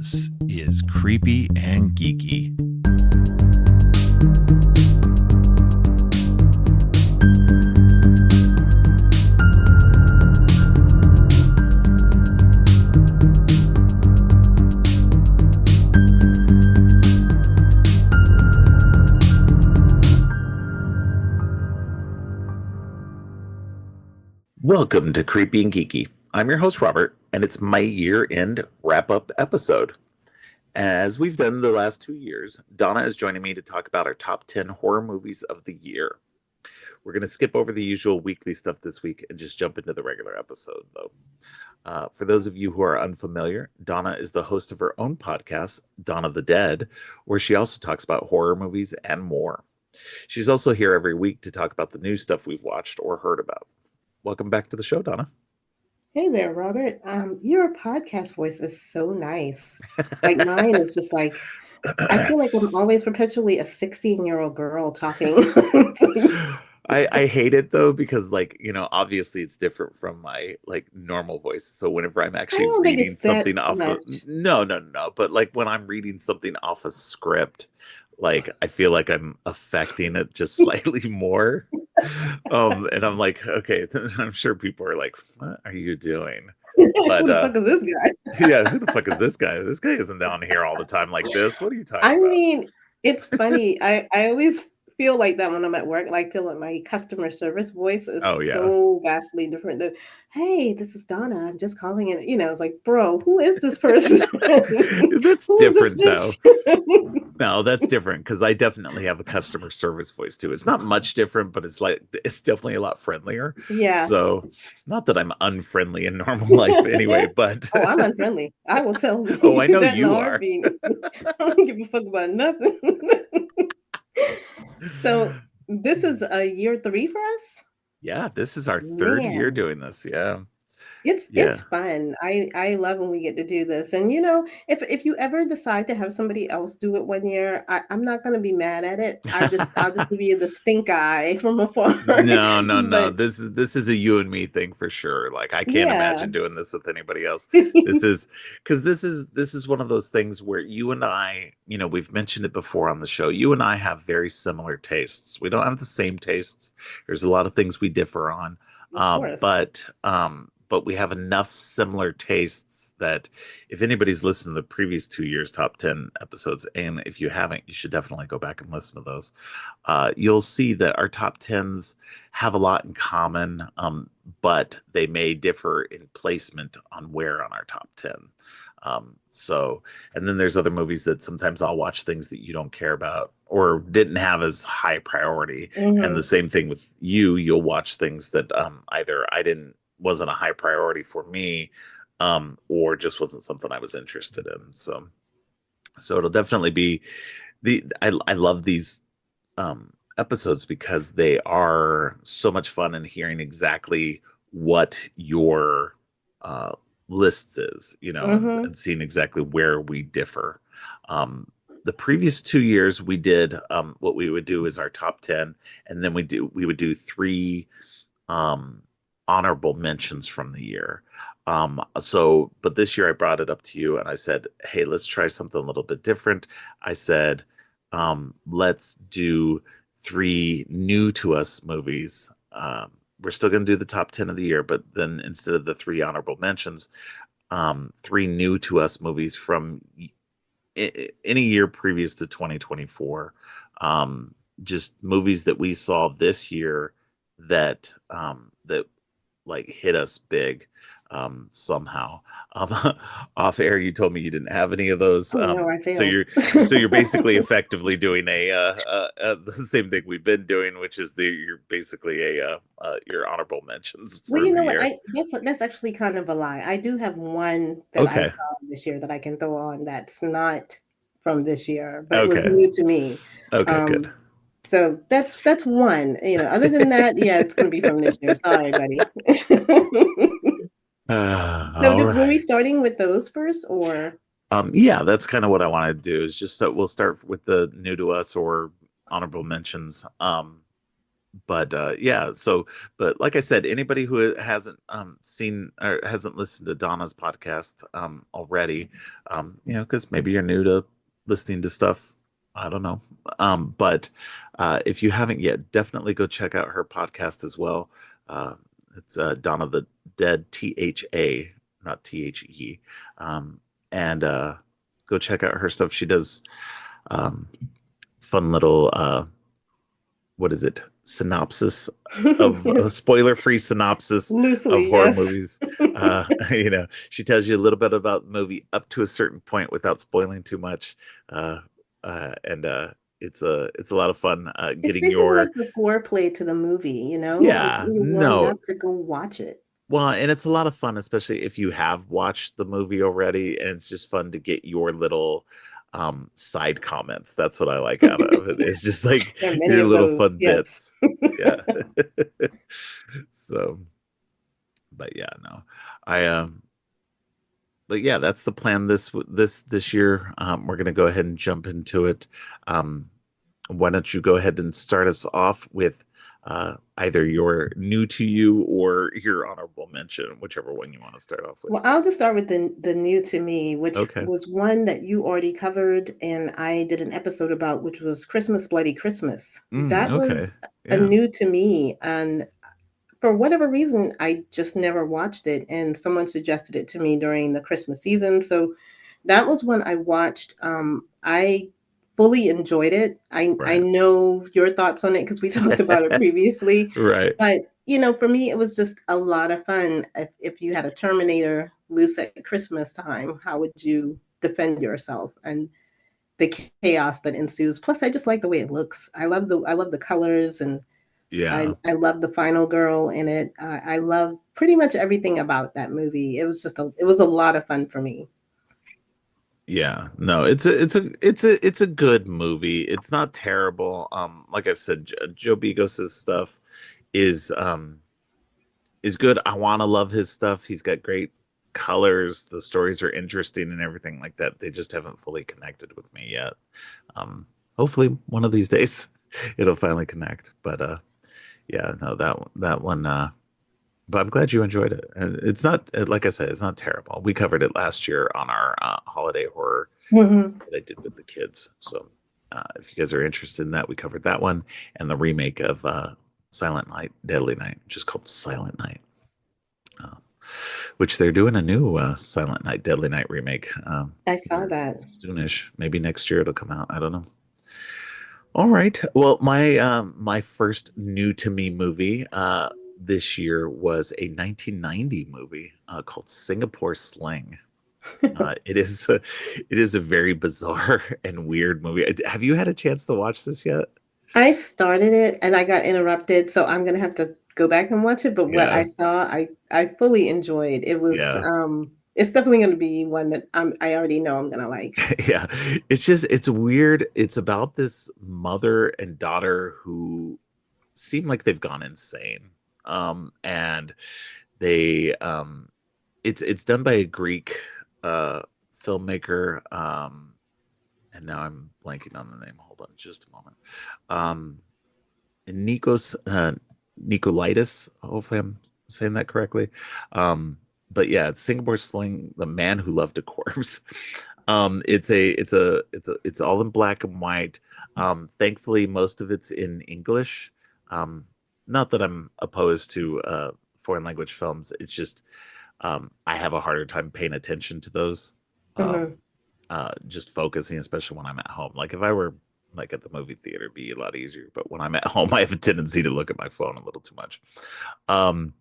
This is Creepy and Geeky. Welcome to Creepy and Geeky. I'm your host, Robert, and it's my year-end wrap-up episode. As we've done the last 2 years, Donna is joining me to talk about our top 10 horror movies of the year. We're going to skip over the usual weekly stuff this week and just jump into the regular episode, though. For those of you who are unfamiliar, Donna is the host of her own podcast, Donna the Dead, where she also talks about horror movies and more. She's also here every week to talk about the new stuff we've watched or heard about. Welcome back to the show, Donna. Hey there, Robert. Your podcast voice is so nice. Like mine is just like, I feel like I'm always perpetually a 16-year-old girl talking. I hate it though, because obviously it's different from my normal voice. So whenever I'm I actually don't think reading it's that something off of, much. no, but like when I'm reading something off a script, I feel like I'm affecting it just slightly more. And I'm like, okay, I'm sure people are like, what are you doing? Who But the fuck is this guy? yeah, who the fuck is this guy? This guy isn't down here all the time like this. What are you talking I about? mean, it's funny. I always feel like that when I'm at work. Like, feel like my customer service voice is Oh yeah. so vastly different than, hey, this is Donna. I'm just calling in. It's like, bro, who is this person? That's Who is this different though. bitch? No, that's different because I definitely have a customer service voice too. It's not much different, but it's definitely a lot friendlier. Yeah. So, not that I'm unfriendly in normal life anyway, but Oh, I'm unfriendly. I will tell oh, I you know that in a you are. heartbeat. I don't give a fuck about nothing. So this is a year 3 for us? Yeah, this is our third year Man. doing this. Yeah. It's Yeah. fun. I love when we get to do this. And if you ever decide to have somebody else do it one year, I'm not gonna be mad at it. I'll just give you the stink eye from afar. No. But This is a you and me thing for sure. Like I can't yeah. imagine doing this with anybody else. This is because this is one of those things where you and I, we've mentioned it before on the show. You and I have very similar tastes. We don't have the same tastes. There's a lot of things we differ on. Of course. But we have enough similar tastes that if anybody's listened to the previous 2 years top 10 episodes, and if you haven't, you should definitely go back and listen to those. You'll see that our top 10s have a lot in common, but they may differ in placement on where on our top 10. And then there's other movies that sometimes I'll watch things that you don't care about or didn't have as high priority. And the Mhm. same thing with you. You'll watch things that either wasn't a high priority for me, or just wasn't something I was interested in. So it'll definitely be I love these episodes because they are so much fun in hearing exactly what your lists is, Mhm. and seeing exactly where we differ. The previous 2 years we did what we would do is our top 10, and then we would do three honorable mentions from the year. But this year I brought it up to you and I said, hey, let's try something a little bit different. I said, let's do three new to us movies. We're still going to do the top 10 of the year, but then instead of the three honorable mentions, three new to us movies from any year previous to 2024. Just movies that we saw this year that hit us big somehow. Off air you told me you didn't have any of those, Oh no, I so failed. you're basically effectively doing the same thing we've been doing, which is you're basically your honorable mentions Well, for you the know what? year. That's actually kind of a lie. I do have one that I Okay. saw this year that I can throw on that's not from this year, but was Okay. new to me. Okay, good. So that's one. Other than that, yeah, it's gonna be from this year. Sorry, buddy. So All were we right. starting with those first, or Yeah, that's kind of what I want to do, is just so we'll start with the new to us or honorable mentions. but yeah, so but like I said, anybody who hasn't seen or hasn't listened to Donna's podcast already, because maybe you're new to listening to stuff, I don't know. But if you haven't yet, definitely go check out her podcast as well. uh it's Donna the Dead, THA, not THE. And go check out her stuff. She does um fun little what is it, synopsis of a Yes, spoiler-free synopsis of loosely, horror yes. movies. She tells you a little bit about the movie up to a certain point without spoiling too much. uh and it's a lot of fun It's getting basically like your the foreplay to the movie, like yeah, you warmed no, up to go watch it. well, and it's a lot of fun, especially if you have watched the movie already, and it's just fun to get your little side comments. That's what I like out of it. It's just like There are many your of little those, fun yes. bits. Yeah. So, but yeah, no. I but yeah, that's the plan this year. We're gonna go ahead and jump into it. Um why don't you go ahead and start us off with either your new to you or your honorable mention, whichever one you want to start off with. Well, I'll just start with the new to me, which Okay. was one that you already covered, and I did an episode about, which was Christmas Bloody Christmas. That Okay. was a Yeah. new to me, and for whatever reason, I just never watched it, and someone suggested it to me during the Christmas season. So that was one I watched. I fully enjoyed it. I Right. know your thoughts on it because we talked about it previously, Right. but for me, it was just a lot of fun. If you had a Terminator loose at Christmas time, how would you defend yourself? And the chaos that ensues. Plus, I just like the way it looks. I love the colors, and Yeah. I love the final girl in it. I love pretty much everything about that movie. It was a lot of fun for me. Yeah. No, it's a good movie. It's not terrible. Like I've said, Joe Bigos's stuff is is good. I want to love his stuff. He's got great colors. The stories are interesting and everything like that. They just haven't fully connected with me yet. Hopefully one of these days it'll finally connect. But yeah, no, that one but I'm glad you enjoyed it. And it's not like I said, it's not terrible. We covered it last year on our holiday horror Mhm. that I did with the kids. So if you guys are interested in that, we covered that one and the remake of Silent Night, Deadly Night, which is called Silent Night. Uh, which they're doing a new Silent Night, Deadly Night remake I saw here that. soonish. Maybe next year it'll come out. I don't know. All right. Well, my first new to me movie this year was a 1990 movie called Singapore Sling. It is a very bizarre and weird movie. Have you had a chance to watch this yet? I started it and I got interrupted, so I'm gonna have to go back and watch it. But what I Yeah, saw, I fully enjoyed. yeah, It's definitely gonna be one that I already know I'm gonna like. yeah. It's weird. It's about this mother and daughter who seem like they've gone insane. And they it's done by a Greek uh filmmaker. And now I'm blanking on the name. Hold on just a moment. Um Nikos Nikolaitis. Hopefully I'm saying that correctly. Um but yeah, it's Singapore Sling, The Man Who Loved a Corpse. It's all in black and white. Thankfully most of it's in English. Um not that I'm opposed to foreign language films. It's just I have a harder time paying attention to those. Um Mhm. just focusing, especially when I'm at home. Like if I were like at the movie theater, it'd be a lot easier. But when I'm at home, I have a tendency to look at my phone a little too much. Um,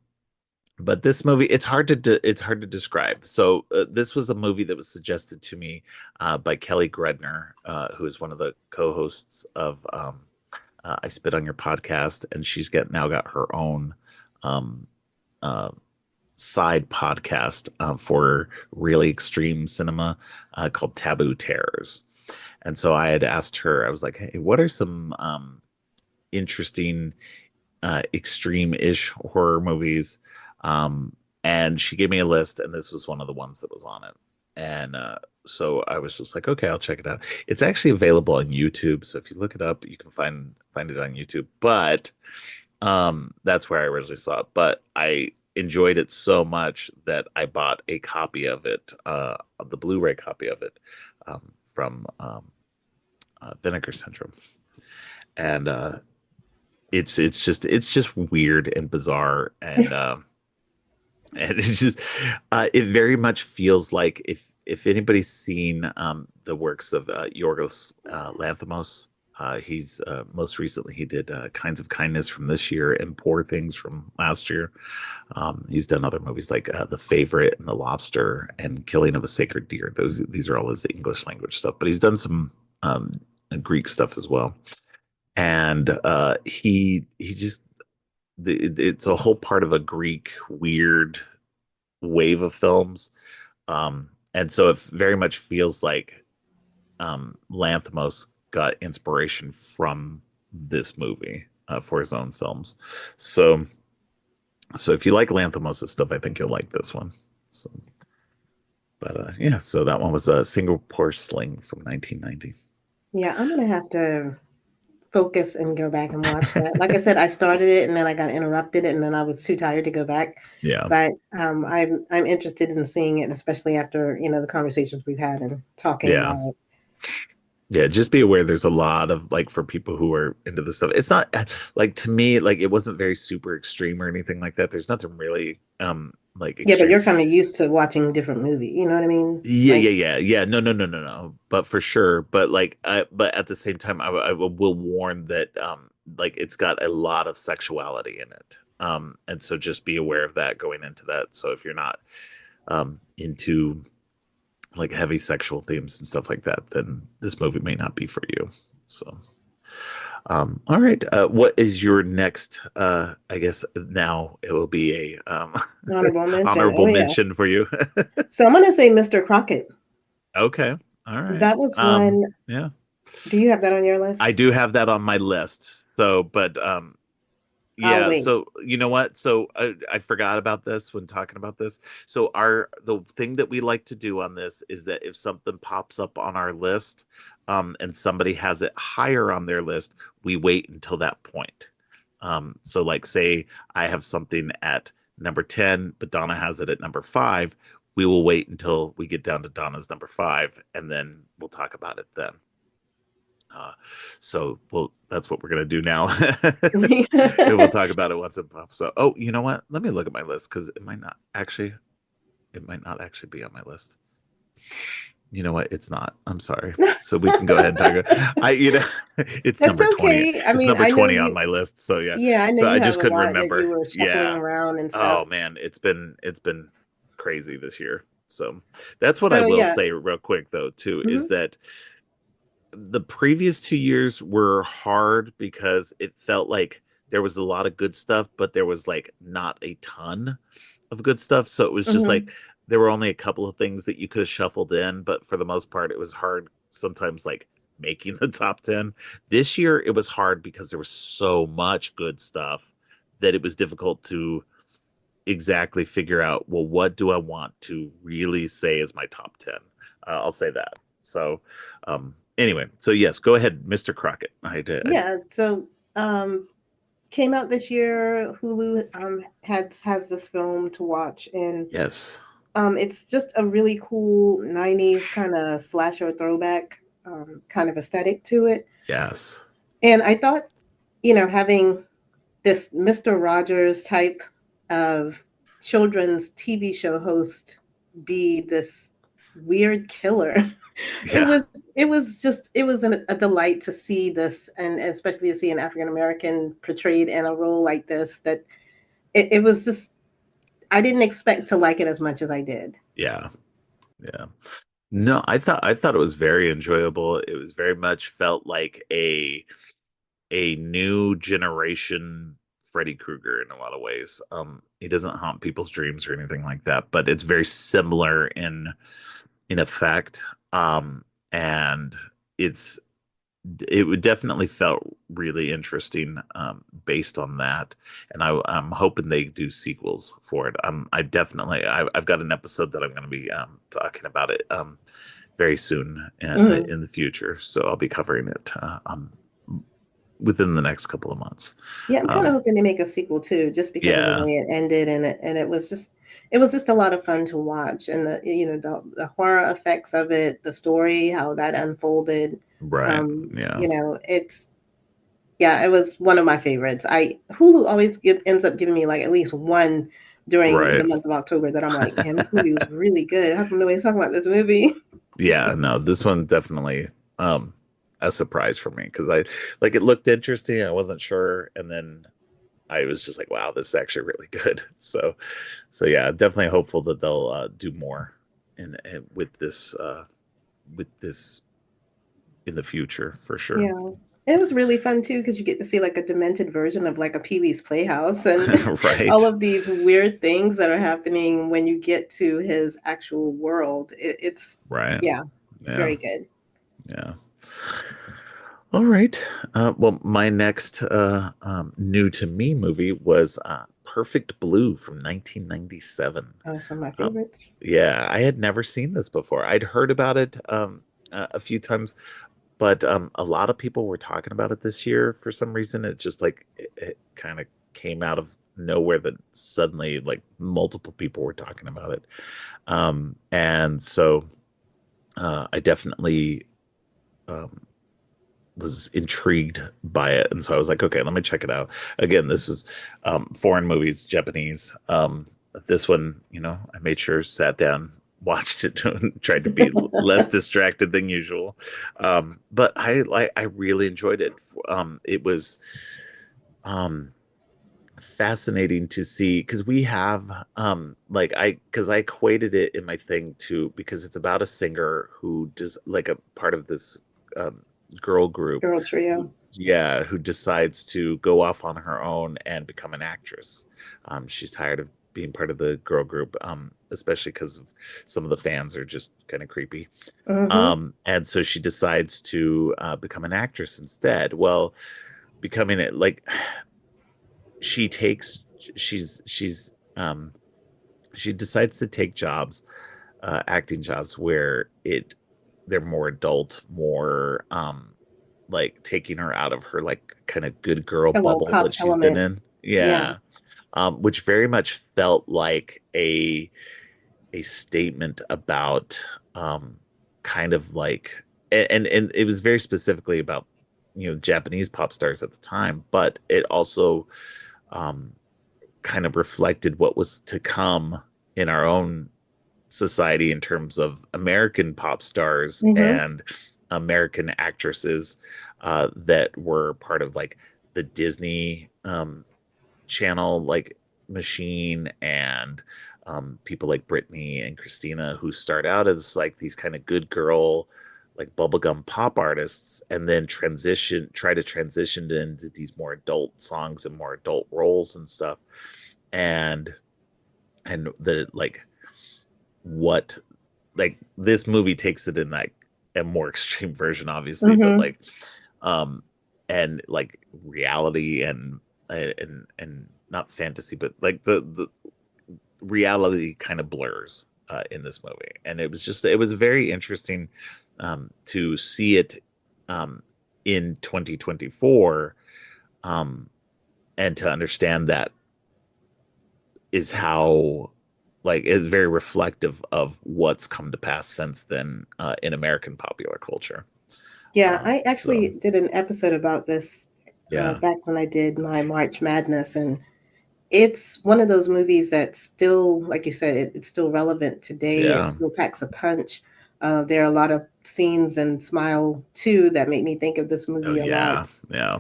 but this movie, it's hard to describe. So this was a movie that was suggested to me by Kelly Gredner, who is one of the co-hosts of I Spit on Your podcast, and she's now got her own um, uh, side podcast for really extreme cinema called Taboo Terrors. And so I had asked her, I was like, hey, what are some interesting, extreme ish horror movies? Um, and she gave me a list, and this was one of the ones that was on it. And so I was just like, okay, I'll check it out. It's actually available on YouTube. So if you look it up, you can find it on YouTube. But That's where I originally saw it, but I enjoyed it so much that I bought a copy of it, the Blu-ray copy of it, from Vinegar Syndrome, and it's just weird and bizarre, and it's just it very much feels like if anybody's seen the works of Yorgos Lanthimos. He's most recently he did Kinds of Kindness from this year and Poor Things from last year. He's done other movies like The Favorite and The Lobster and Killing of a Sacred Deer. These are all his English language stuff, but he's done some Greek stuff as well. And he just it's a whole part of a Greek weird wave of films. And so it very much feels like Lanthimos got inspiration from this movie for his own films. So, so if you like Lanthimos' stuff, I think you'll like this one. So, but yeah, so that one was a Singapore Sling from 1990. Yeah, I'm gonna have to focus and go back and watch that. Like I said, I started it and then I got interrupted and then I was too tired to go back. Yeah, But I'm interested in seeing it, especially after the conversations we've had and talking yeah. about it. Yeah, just be aware there's a lot of like for people who are into this stuff. It's not like to me, like it wasn't very super extreme or anything like that. There's nothing really like Yeah, but extreme. you're kind of used to watching different movies. You know what I mean? Yeah, Like, yeah, yeah, yeah. No, no, no, no, no. But for sure. But like, but at the same time, I will warn that, like, it's got a lot of sexuality in it. And so just be aware of that going into that. So if you're not, into like heavy sexual themes and stuff like that, then this movie may not be for you. So, all right. What is your next? I guess now it will be a honorable mention. Oh honorable yeah. mention for you. So I'm gonna say Mr. Crockett. Okay. All right. That was one. Yeah. Do you have that on your I list? do have that on my list. So, but I'll yeah, wait. so you know what? So I forgot about this when talking about this. So our the thing that we like to do on this is that if something pops up on our list, and somebody has it higher on their list, we wait until that point. So like say I have something at number 10, but Donna has it at number 5, we will wait until we get down to Donna's number 5, and then we'll talk about it then. Uh, so that's what we're gonna do now. And we'll talk about it once it pops up. Oh, you know what? Let me look at my list because it might not actually be on my list. You know what? It's not. I'm sorry. So we can go ahead and talk. It's That's number 20. okay. I It's mean, number I know 20 on you. my list. So yeah. Yeah, I know So you I have just a couldn't lot that you remember. were shuffling Yeah. around and stuff. Oh man, it's been crazy this year. So that's what I So will yeah. say real quick though too is Hmm. that the previous 2 years were hard because it felt like there was a lot of good stuff, but there was like not a ton of good stuff. So it was just like Hmm. there were only a couple of things that you could have shuffled in, but for the most part, it was hard sometimes like making the top 10. This year, it was hard because there was so much good stuff that it was difficult to exactly figure out, well, what do I want to really say is my top 10? I'll say that. So, anyway, so yes, go ahead, Mr. Crockett. Yeah. So came out this year. Hulu has this film to watch, and yes, it's just a really cool '90s kind of slasher throwback kind of aesthetic to it. yes, And I thought, having this Mr. Rogers type of children's TV show host be this weird killer. It yeah, was a delight to see this, and especially to see an African American portrayed in a role like this. That it was just I didn't expect to like it as much as I did. yeah, yeah. No, I thought it was very enjoyable. It was very much felt like a new generation Freddy Krueger in a lot of ways. He doesn't haunt people's dreams or anything like that, but it's very similar in effect. And it's it would definitely felt really interesting based on that, and I'm hoping they do sequels for it. I've got an episode that I'm going to be talking about it very soon Mm. in the future, so I'll be covering it within the next couple of months. Yeah, I'm kind of Um, hoping they make a sequel too, just because of the yeah, way it ended, and it was just a lot of fun to watch, and the horror effects of it, the story, how that unfolded. right. Yeah, It's yeah, it was one of my favorites. I Hulu always ends up giving me like at least one during the right. month of October that I'm like, man, this movie was really good. How come nobody's talking about this movie? Yeah, no, this one definitely um a surprise for me because I like it looked interesting. I wasn't sure, and then I was just like, wow, this is actually really good. So yeah, definitely hopeful that they'll do more with this in the future for sure. Yeah. It was really fun too because you get to see like a demented version of like a Pee-wee's Playhouse and all Right, of these weird things that are happening when you get to his actual world. It's right. yeah, Yeah, very good. yeah. All right. Well, my next new to me movie was Perfect Blue from 1997. That was one of my Um, favorites. yeah, I had never seen this before. I'd heard about it a few times, but a lot of people were talking about it this year for some reason. It just like it kind of came out of nowhere that suddenly like multiple people were talking about it. And so I definitely um, was intrigued by it, and so I was like, okay, let me check it out. Again, this was foreign movies, Japanese. This one, I made sure sat down, watched it, and tried to be less distracted than usual. But I really enjoyed it. It was um, fascinating to see because we have like I equated it in my thing to because it's about a singer who does like a part of this um, girl group Girl Trio. who decides to go off on her own and become an actress. She's tired of being part of the girl group, especially because of some of the fans are just kind of creepy. Mm-hmm. And so she decides to become an actress instead. Well, becoming it like she takes she decides to take jobs, acting jobs where they're more adult, more like taking her out of her like kind of good girl Hello, bubble Pop that she's been Element. in. Yeah. Yeah. Which very much felt like a statement about kind of like and it was very specifically about Japanese pop stars at the time, but it also um kind of reflected what was to come in our own society in terms of American pop stars Mm-hmm. and American actresses that were part of like the Disney channel, like machine, and people like Britney and Christina who start out as like these kind of good girl, like bubblegum pop artists, and then try to transition into these more adult songs and more adult roles and stuff. And the like what like this movie takes it in like a more extreme version obviously, but Mm-hmm. like um and like reality and not fantasy, but like the reality kind of blurs in this movie, and it was very interesting to see it um in 2024, um and to understand that is how like is very reflective of what's come to pass since then in American popular culture. Yeah, I So actually did an episode about this yeah, back when I did my March Madness, and it's one of those movies that still, like you said, it's still relevant today. It yeah, still packs a punch. There are a lot of scenes and Smile too that make me think of this oh movie a lot. yeah, yeah,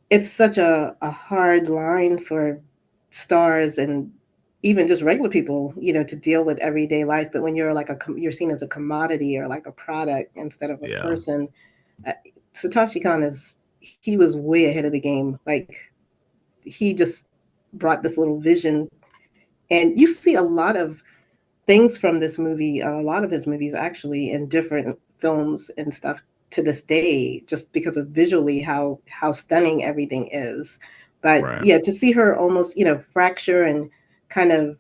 It's such a hard line for stars and even just regular people, to deal with everyday life. But when you're like you're seen as a commodity or like a product instead of a yeah, person. uh, Satoshi Kon he was way ahead of the game. Like he just brought this little vision, and you see a lot of things from this movie, a lot of his movies actually, in different films and stuff to this day, just because of visually how stunning everything is. But right, yeah, to see her almost fracture and kind of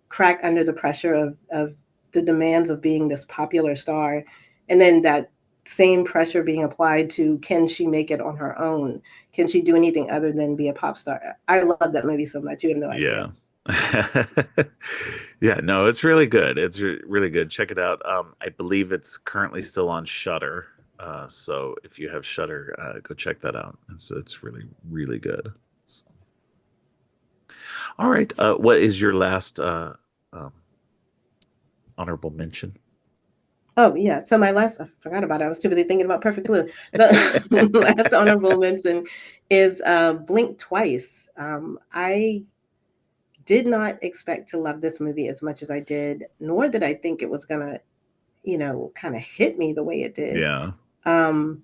crack under the pressure of the demands of being this popular star, and then that same pressure being applied to, can she make it on her own? Can she do anything other than be a pop star? I love that movie so much. You have no idea. Yeah. Yeah, no, it's really good. It's really good. Check it out. I believe it's currently still on Shutter. So if you have Shutter, go check that out. It's really, really good. So, all right. What is your last um, honorable mention? Oh yeah. So my last, I forgot about it. I was too busy thinking about Perfect Blue. The last honorable mention is Blink Twice. I did not expect to love this movie as much as I did, nor did I think it was gonna, kind of hit me the way it did. Yeah. Um,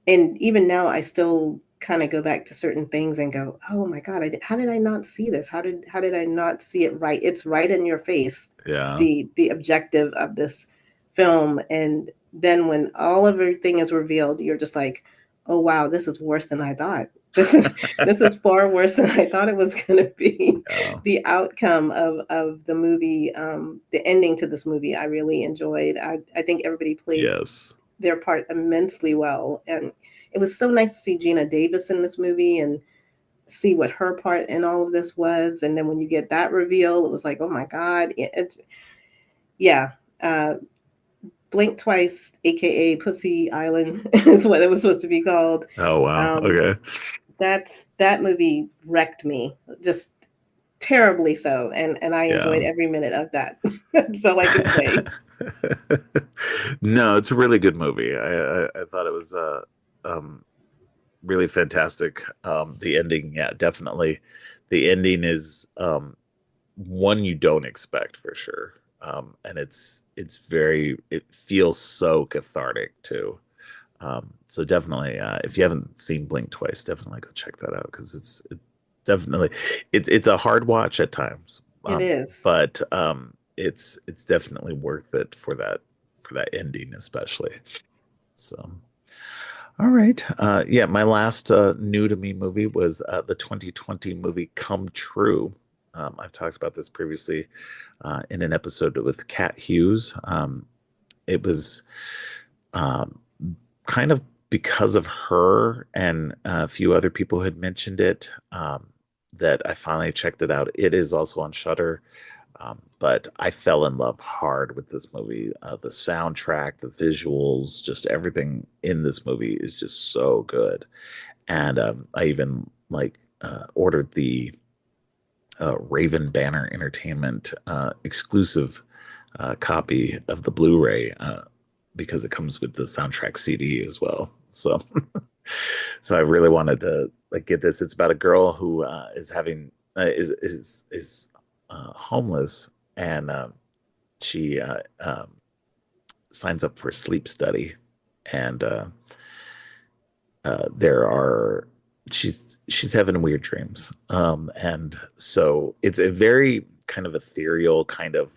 and even now, I still kind of go back to certain things and go, "Oh my God, how did I not see this? How did I not see it right? It's right in your face, Yeah. the objective of this film." And then when all of everything is revealed, you're just like, "Oh wow, this is worse than I thought. This is far worse than I thought it was going to be." Yeah. The outcome of the movie, the ending to this movie, I really enjoyed. I think everybody played Yes. their part immensely well. And it was so nice to see Gina Davis in this movie and see what her part in all of this was. And then when you get that reveal, it was like, oh my God. It's, yeah. Uh, Blink Twice, aka Pussy Island, is what it was supposed to be called. Oh wow. Um, Okay. that movie wrecked me, just terribly so, and I enjoyed Yeah. every minute of that. That's all I can say. No, it's a really good movie. I thought it was um really fantastic. The ending, yeah, definitely. The ending is one you don't expect for sure. And it's very it feels so cathartic too. So definitely, if you haven't seen Blink Twice, definitely go check that out because definitely it's a hard watch at times. It is. But it's definitely worth it for that ending especially. So. All right. Yeah, my last new to me movie was the 2020 movie Come True. I've talked about this previously in an episode with Kat Hughes. It was um, kind of because of her and a few other people who had mentioned it that I finally checked it out. It is also on Shutter. But I fell in love hard with this movie. The soundtrack, the visuals, just everything in this movie is just so good. And I even ordered the Raven Banner Entertainment exclusive copy of the Blu-ray because it comes with the soundtrack CD as well. So, so I really wanted to get this. It's about a girl who is having is homeless and she signs up for a sleep study and there are she's having weird dreams and so it's a very kind of ethereal kind of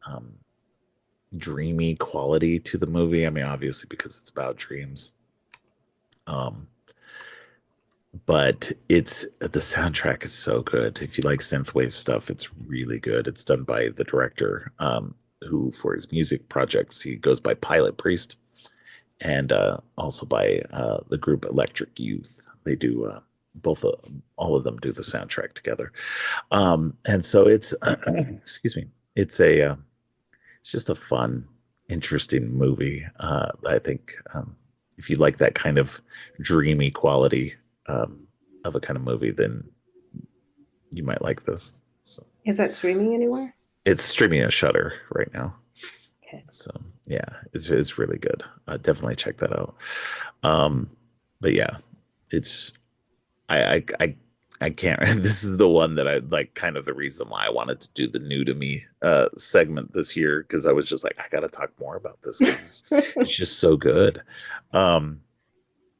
um, dreamy quality to the movie. I mean, obviously because it's about dreams. Um, but it's the soundtrack is so good. If you like synthwave stuff, it's really good. It's done by the director, who for his music projects he goes by Pilot Priest, and also by the group Electric Youth. They do both all of them do the soundtrack together, and so it's excuse me, it's a it's just a fun, interesting movie. I think if you like that kind of dreamy quality um, of a kind of movie, then you might like this. So Is that streaming anywhere? it's streaming a Shutter right now. Okay. So yeah, it's really good. Definitely check that out. Um, but yeah, it's I can't. This is the one that I like. Kind of the reason why I wanted to do the new to me segment this year because I was just like I got to talk more about this because it's just so good. Um,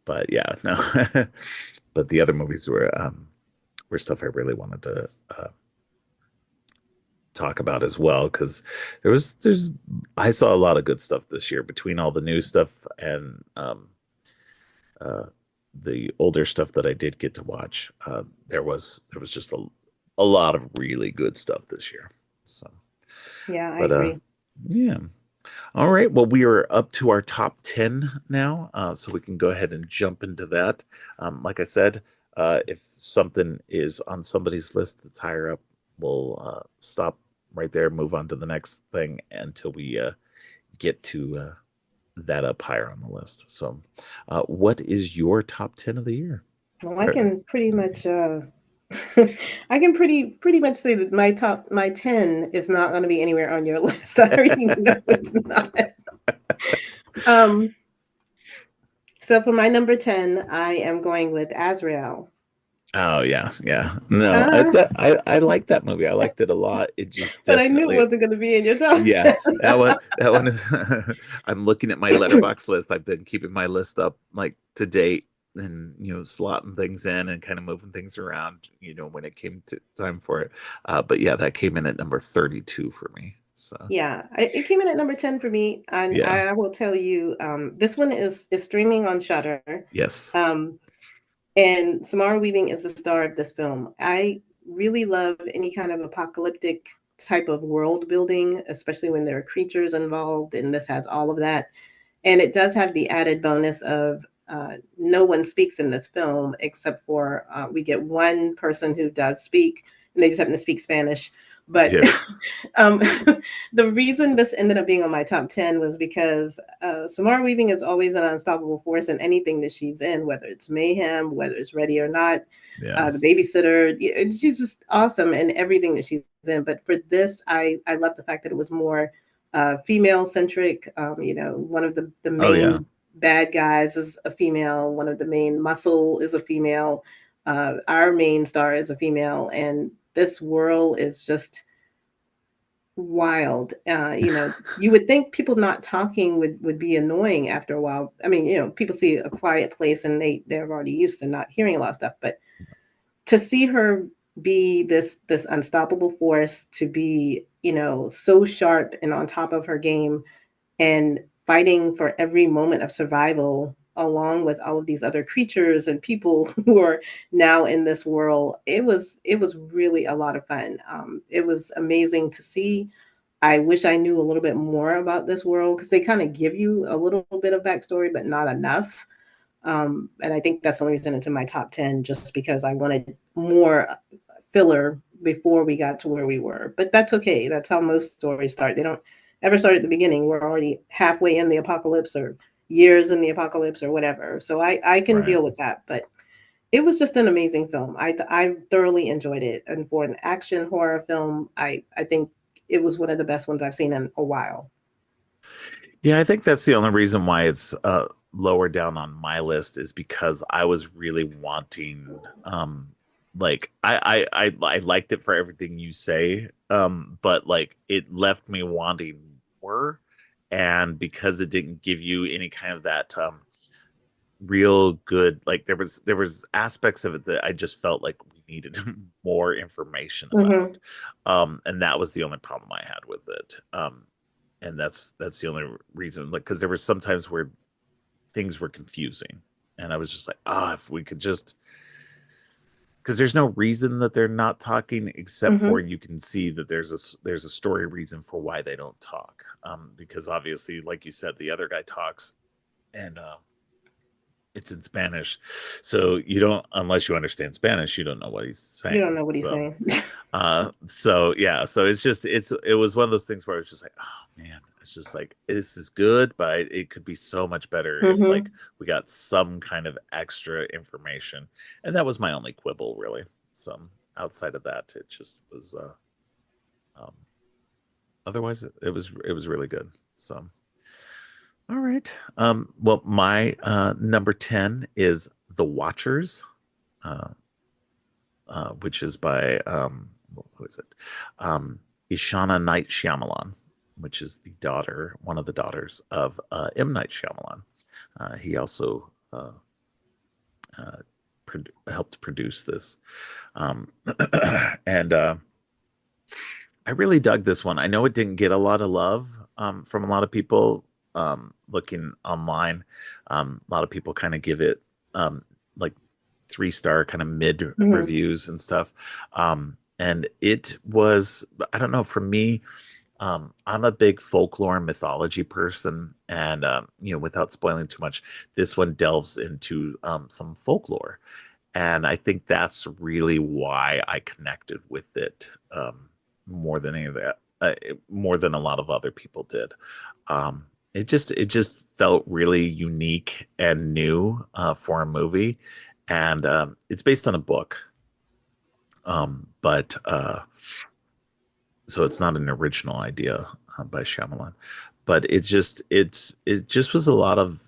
but yeah, no. But the other movies were stuff I really wanted to talk about as well because there's I saw a lot of good stuff this year between all the new stuff and uh, the older stuff that I did get to watch. There was just a lot of really good stuff this year. So, Yeah, I but agree. yeah. All right. Well, we are up to our top 10 now, so we can go ahead and jump into that. Like I said, if something is on somebody's list that's higher up, we'll stop right there, move on to the next thing until we get to that up higher on the list. So, what is your top 10 of the year? Well, I can pretty much I can pretty much say that my 10 is not going to be anywhere on your list. I already know it's not. Um, so for my number 10, I am going with Azrael. Oh yeah, yeah. No, Uh, I like that movie. I liked it a lot. It just but I knew it definitely, wasn't going to be in your top yeah, 10. that one is. I'm looking at my letterbox list. I've been keeping my list up like to date, and slotting things in and kind of moving things around. When it came to time for it. But yeah, that came in at number 32 for me. So Yeah, it came in at number 10 for me, and yeah, I will tell you, this one is streaming on Shutter. yes, Um, And Samara Weaving is the star of this film. I really love any kind of apocalyptic type of world building, especially when there are creatures involved, and this has all of that. And it does have the added bonus of no one speaks in this film except for we get one person who does speak, and they just happen to speak Spanish. But yeah, um, the reason this ended up being on my top 10 was because Samara Weaving is always an unstoppable force in anything that she's in, whether it's Mayhem, whether it's Ready or Not, yeah. The Babysitter. She's just awesome in everything that she's in. But for this, I love the fact that it was more female centric. One of the Oh yeah, main bad guys is a female, one of the main muscle is a female, our main star is a female, and this world is just wild. You would think people not talking would be annoying after a while. I mean, people see a quiet place and they're already used to not hearing a lot of stuff, but to see her be this unstoppable force, to be so sharp and on top of her game and fighting for every moment of survival along with all of these other creatures and people who are now in this world, it was really a lot of fun. It was amazing to see. I wish I knew a little bit more about this world because they kind of give you a little bit of backstory but not enough. And I think that's the only reason it's in my top 10, just because I wanted more filler before we got to where we were. But that's okay. That's how most stories start. They don't ever start at the beginning. We're already halfway in the apocalypse or years in the apocalypse or whatever. So I can right. deal with that. But it was just an amazing film. I thoroughly enjoyed it. And for an action horror film, I think it was one of the best ones I've seen in a while. Yeah, I think that's the only reason why it's lower down on my list is because I was really wanting like I liked it for everything you say, but like it left me wanting more, and because it didn't give you any kind of that real good, like there was aspects of it that I just felt like we needed more information Mm-hmm. about. And that was the only problem I had with it. And that's the only reason, like, because there were some times where things were confusing and I was just like, if we could just, because there's no reason that they're not talking except for Mm-hmm. you can see that there's a story reason for why they don't talk, because obviously, like you said, the other guy talks, and it's in Spanish, so you don't, unless you understand Spanish, you don't know what he's You don't saying. know what he's So saying. so yeah, so it was one of those things where it's just like, oh man, it's just like this is good, but it could be so much better if like Mm-hmm. we got some kind of extra information. And that was my only quibble, really. Some outside of that, it just was um otherwise it was really good. So all right. Well, my number 10 is The Watchers. Uh which is by who is it? Ishana Night Shyamalan, which is one of the daughters of M Night Shyamalan. He also helped produce this, and I really dug this one. I know it didn't get a lot of love from a lot of people. Looking online, a lot of people kind of give it like 3-star kind of mid Mm-hmm. reviews and stuff. And it was, I don't know, for me, I'm a big folklore and mythology person, and without spoiling too much, this one delves into some folklore, and I think that's really why I connected with it more than any of that, more than a lot of other people did. It just felt really unique and new for a movie, and it's based on a book, but so it's not an original idea by Shyamalan, but it just was a lot of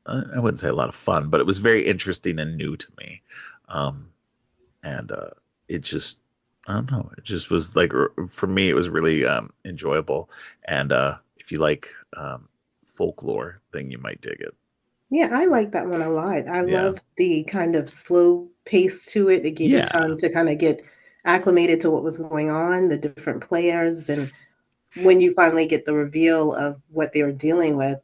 I wouldn't say a lot of fun, but it was very interesting and new to me, um, and it just I don't know, it just was like for me it was really enjoyable, and if you like folklore, then you might dig it. Yeah, I like that one a lot. I Yeah, love the kind of slow pace to it. It gave you yeah, time to kind of get acclimated to what was going on, the different players, and when you finally get the reveal of what they were dealing with,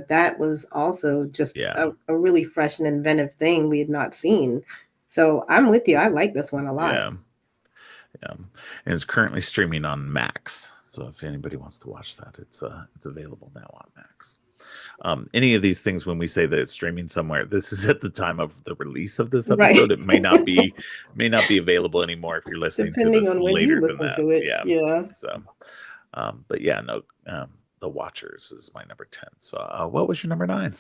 that was also just yeah, a really fresh and inventive thing we had not seen. So I'm with you. I like this one a lot. yeah. Yeah, and it's currently streaming on Max. So if anybody wants to watch that, it's available now on Max. Any of these things, when we say that it's streaming somewhere, this is at the time of the release of this Right. episode. It may not be available anymore if you're listening to Depending this on when you later than listen that. to it. Yeah. Yeah. So, but yeah, no. The Watchers is my number 10. So, what was your number nine?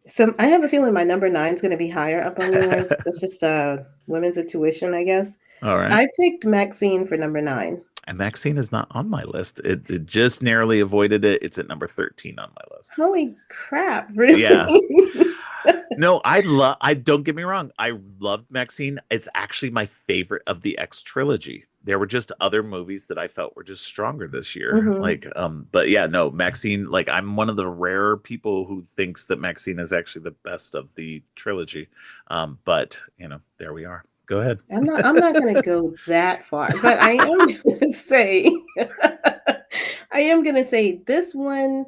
So I have a feeling my number nine is going to be higher up on yours. That's just women's intuition, I guess. All right. I picked Maxine for number nine. And Maxine is not on my list. It just narrowly avoided it. It's at number 13 on my list. Holy crap, Yeah. really? No, I don't get me wrong. I loved Maxine. It's actually my favorite of the X trilogy. There were just other movies that I felt were just stronger this year. Hmm. But yeah, no, Maxine, like I'm one of the rare people who thinks that Maxine is actually the best of the trilogy. But there we are. Go ahead. I'm not gonna go that far, but I am gonna say I am gonna say this one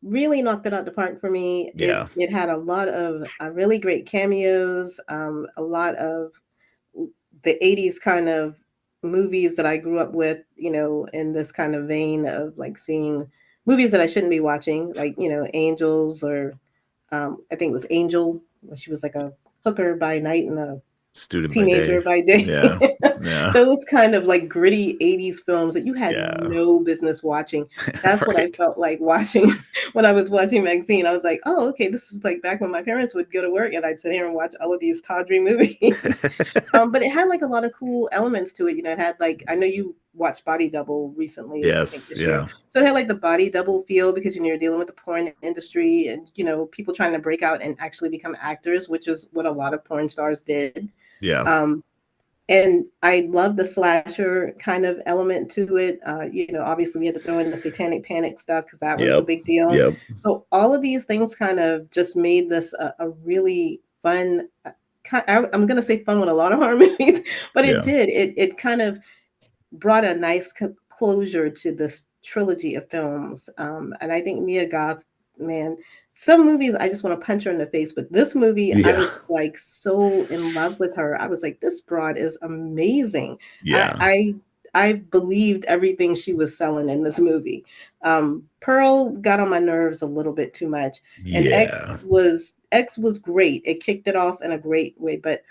really knocked it out the park for me. It Yeah. it had a lot of really great cameos, a lot of the 80s kind of movies that I grew up with, in this kind of vein of like seeing movies that I shouldn't be watching, like, Angels or I think it was Angel, where she was like a hooker by night and a Student by teenager day. by day. Yeah. Yeah. Those kind of like gritty 80s films that you had Yeah. no business watching. That's what I Right. felt like watching when I was watching Maxine. I was like, oh, okay, this is like back when my parents would go to work and I'd sit here and watch all of these tawdry movies. But it had like a lot of cool elements to it. It had like, I know you watched Body Double recently, I think Yes. this year. Yeah. So it had like the body double feel because you're dealing with the porn industry and people trying to break out and actually become actors, which is what a lot of porn stars did. Yeah. Um, and I love the slasher kind of element to it. Obviously we had to throw in the satanic panic stuff because that was a Yep. big deal. Yep. So all of these things kind of just made this a really fun. I'm going to say fun with a lot of horror movies, but it Yeah. did. It kind of brought a nice closure to this trilogy of films. And I think Mia Goth, man, some movies I just want to punch her in the face, but this movie I Yeah. was like so in love with her. I was like, this broad is amazing. I Yeah. I, I believed everything she was selling in this movie. Pearl got on my nerves a little bit too much, and Yeah. X was great. It kicked it off in a great way, but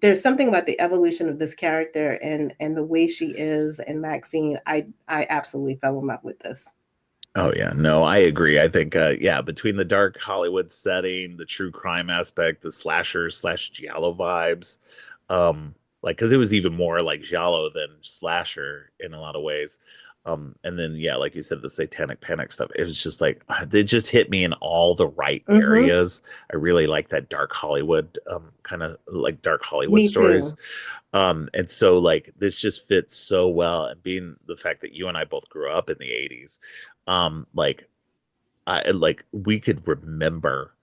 there's something about the evolution of this character and the way she is and Maxine. I absolutely fell in love with this. Oh yeah, no, I agree. I think yeah, between the dark Hollywood setting, the true crime aspect, the slasher slash giallo vibes, like because it was even more like giallo than slasher in a lot of ways. And then yeah, like you said, the satanic panic stuff. It was just like they just hit me in all the right Hmm. areas. I really like that dark Hollywood, kind of like dark Hollywood Me stories. too. And so like this just fits so well, and being the fact that you and I both grew up in the 80s, like I like we could remember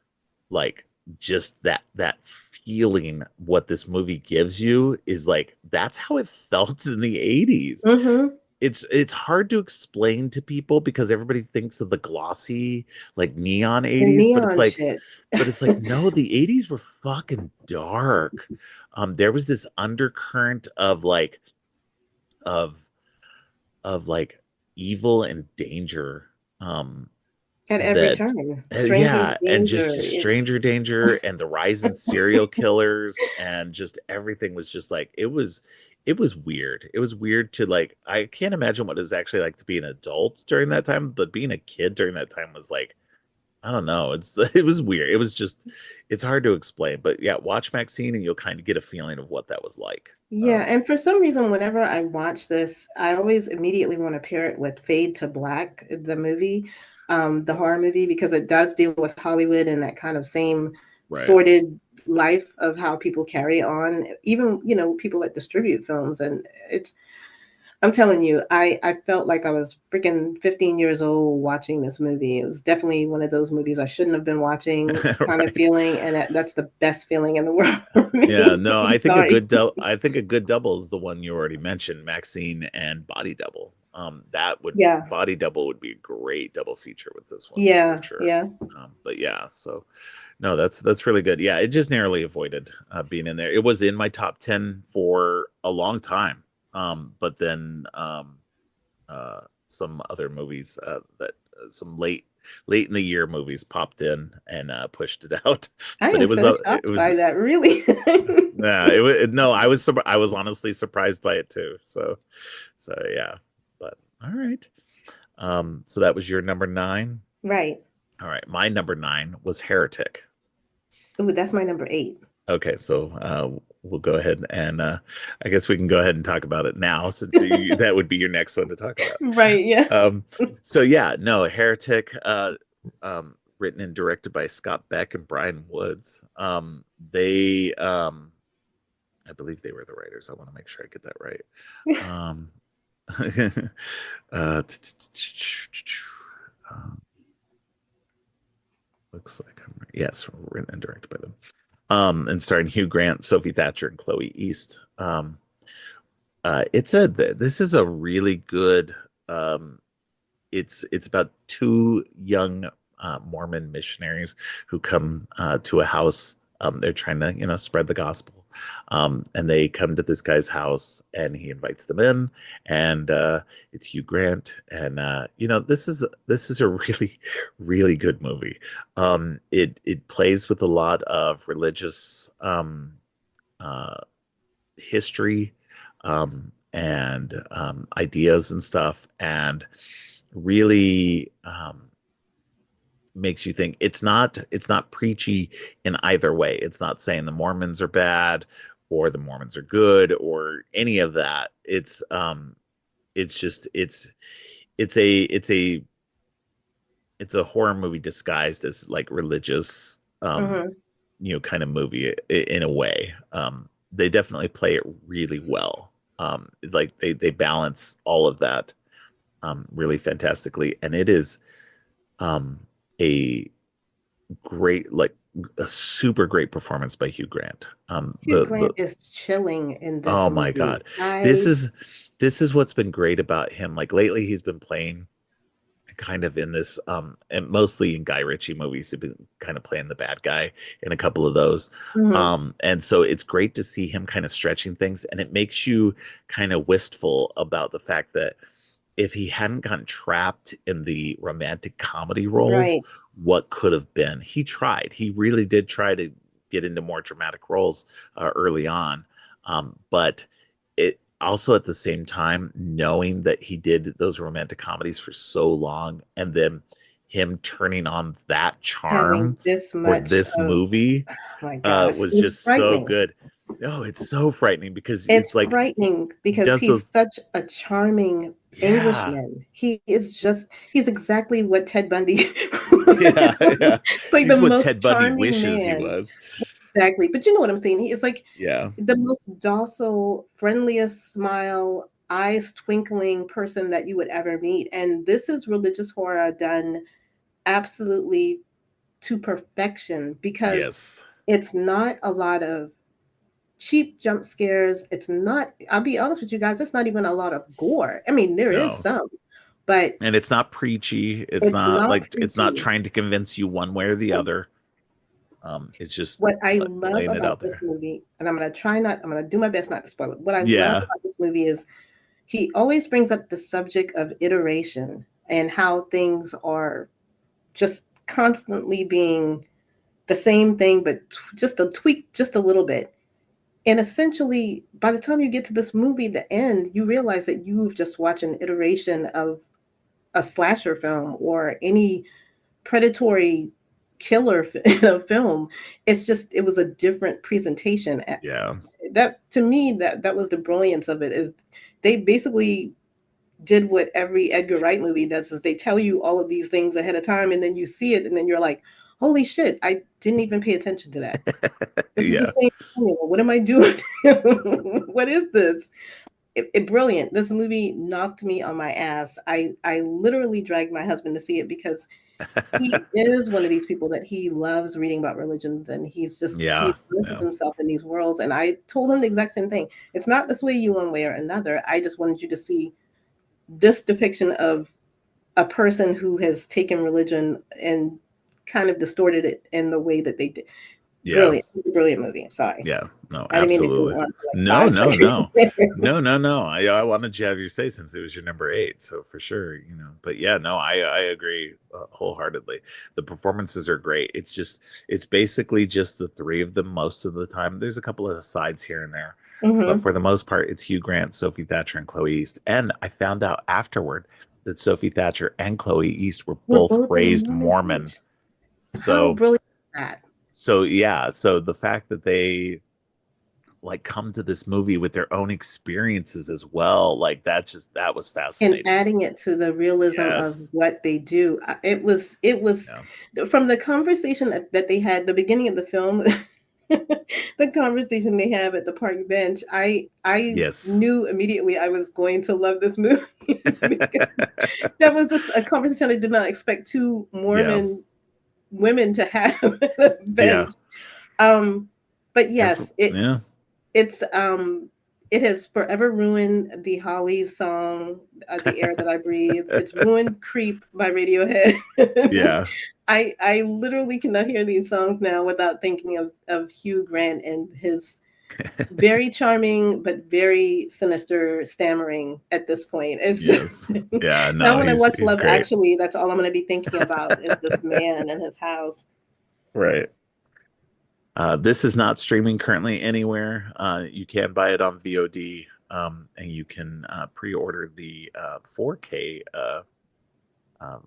like just that feeling. What this movie gives you is like that's how it felt in the 80s. Hmm. It's hard to explain to people because everybody thinks of the glossy like neon The 80s, but it's neon like shit. no, the 80s were fucking dark. There was this undercurrent of like of of like evil and danger, um At every that turn, stranger yeah, and danger. just stranger It's danger and the rise in serial killers, and just everything was just like it was weird. It was weird to like, I can't imagine what it was actually like to be an adult during that time, but being a kid during that time was like, I don't know. It's it was weird. It was just, it's hard to explain. But yeah, watch Maxine and you'll kind of get a feeling of what that was like. yeah, and for some reason, whenever I watch this, I always immediately want to pair it with Fade to Black, the movie, the horror movie, because it does deal with Hollywood and that kind of same Right. sordid life of how people carry on, even, people that distribute films. And I'm telling you, I felt like I was freaking 15 years old watching this movie. It was definitely one of those movies I shouldn't have been watching kind of Right. feeling, and that's the best feeling in the world for Yeah, me. no, I'm sorry. I think a good double is the one you already mentioned, Maxine and Body Double. That would Yeah, Body Double would be a great double feature with this one for yeah, sure. yeah. But yeah, so no, that's really good. Yeah, it just narrowly avoided being in there. It was in my top 10 for a long time. But then some other movies that some late in the year movies popped in and pushed it out. I But am so it shocked was by that, really. yeah, it was no, I was honestly surprised by it too. So yeah. But all right. So that was your number 9. Right. All right, my number 9 was Heretic. Ooh, that's my number 8. Okay, so we'll go ahead and I guess we can go ahead and talk about it now since that would be your next one to talk about. Right, yeah. So yeah, no, Heretic, written and directed by Scott Beck and Brian Woods. They, I believe they were the writers. I want to make sure I get that right. Um, uh, looks like I'm right. Yes, written and directed by them. And starring Hugh Grant, Sophie Thatcher, and Chloe East. This is a really good. It's about two young Mormon missionaries who come to a house. They're trying to spread the gospel, and they come to this guy's house, and he invites them in, and it's Hugh Grant, and this is a really really good movie. It plays with a lot of religious uh, history and ideas and stuff, and really makes you think. It's not preachy in either way. It's not saying the Mormons are bad or the Mormons are good or any of that. It's just it's a it's a horror movie disguised as like religious Hmm. kind of movie in a way. They definitely play it really well. Like they balance all of that really fantastically, and it is um, a great, like a super great performance by Hugh Grant. Hugh The Grant is chilling in this Oh my movie. god, this is this is what's been great about him. Like lately, he's been playing kind of in this and mostly in Guy Ritchie movies. He's been kind of playing the bad guy in a couple of those. Mhm. And so it's great to see him kind of stretching things, and it makes you kind of wistful about the fact that if he hadn't gotten trapped in the romantic comedy roles, Right. what could have been. He tried. He really did try to get into more dramatic roles early on. But it also at the same time, knowing that he did those romantic comedies for so long and then him turning on that charm Having this for much this of, movie oh my gosh, was it's just so frightening. good. No, it's so frightening because It's it's like frightening he because does he's those. such a charming Yeah. Englishman. He's exactly what Ted Bundy Yeah, yeah. It's like the He's what most Ted Bundy charming wishes he man. was. Exactly. But you know what I'm saying? He is like Yeah. the most docile, friendliest smile, eyes twinkling person that you would ever meet. And this is religious horror done absolutely to perfection because Yes. it's not a lot of cheap jump scares. It's not, I'll be honest with you guys, it's not even a lot of gore. I mean, there is No. some, but And it's not preachy. it's not It's not preachy. trying to convince you one way or the other. It's just What I love laying it about out this there. movie, and I'm going to do my best not to spoil it. What I love Yeah. about this movie is he always brings up the subject of iteration and how things are just constantly being the same thing, but just a tweak, just a little bit. And essentially, by the time you get to this movie, the end, you realize that you've just watched an iteration of a slasher film or any predatory killer film. It's just, it was a different presentation. Yeah. That, to me, that was the brilliance of it. Is they basically did what every Edgar Wright movie does, is they tell you all of these things ahead of time, and then you see it and then you're like, holy shit, I didn't even pay attention to that. This is the Yeah. same formula. What am I doing? What is this? Brilliant. This movie knocked me on my ass. I literally dragged my husband to see it because he is one of these people that he loves reading about religions, and he Yeah. immerses Yeah. himself in these worlds. And I told him the exact same thing. It's not to sway you one way or another. I just wanted you to see this depiction of a person who has taken religion and kind of distorted it in the way that they did. Yeah. Brilliant, brilliant movie. Sorry, Yeah, no, I didn't mean to go absolutely. on for like No, five no, seconds. no. No, no, no. I wanted you to have your say since it was your number eight, so for sure, you know. But yeah, no, I agree wholeheartedly. The performances are great. It's basically just the three of them most of the time. There's a couple of sides here and there, but Mm-hmm. for the most part, it's Hugh Grant, Sophie Thatcher, and Chloe East. And I found out afterward that Sophie Thatcher and Chloe East were We're both both in the raised Mormon Mormon. church. How So brilliant is that? so yeah, so the fact that they like come to this movie with their own experiences as well, like that was And fascinating. adding it to the realism of Yes. what they do. It was Yeah. from the conversation that they had the beginning of the film. The conversation they have at the park bench, I Yes. knew immediately I was going to love this movie because that was just a conversation I did not expect two Yeah. Mormon women to have at a Yeah. bench. Um, but yes, Yeah. it's it has forever ruined the Hollies song, "The Air That I Breathe." It's ruined "Creep" by Radiohead. Yeah. I literally cannot hear these songs now without thinking of Hugh Grant and his very charming but very sinister stammering at this point. It's just Yes. Yeah. now No, when I watch he's Love great. Actually, that's all I'm going to be thinking about is this man and his house. Right. This is not streaming currently anywhere. You can buy it on VOD, and you can pre-order the 4K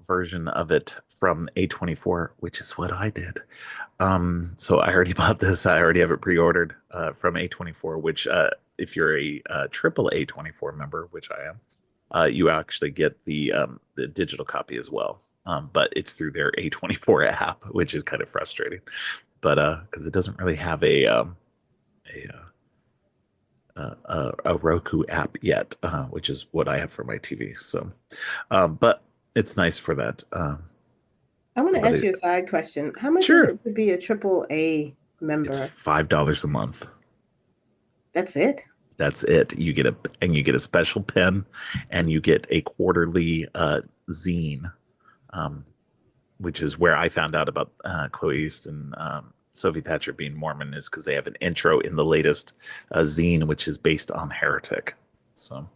version of it from A24, which is what I did. So I already bought this. I already have it pre-ordered from A24, which if you're a triple A24 member, which I am, you actually get the digital copy as well. But it's through their A24 app, which is kind of frustrating. But because it doesn't really have a Roku app yet, which is what I have for my TV. So, but it's nice for that. I want to But ask you a side question. How much is sure, it to be a triple A it's member? $5 a month. That's it? That's it. You get a special pen, and you get a quarterly zine, um, which is where I found out about Chloe East and Sophie Thatcher being Mormon, is because they have an intro in the latest zine, which is based on Heretic. So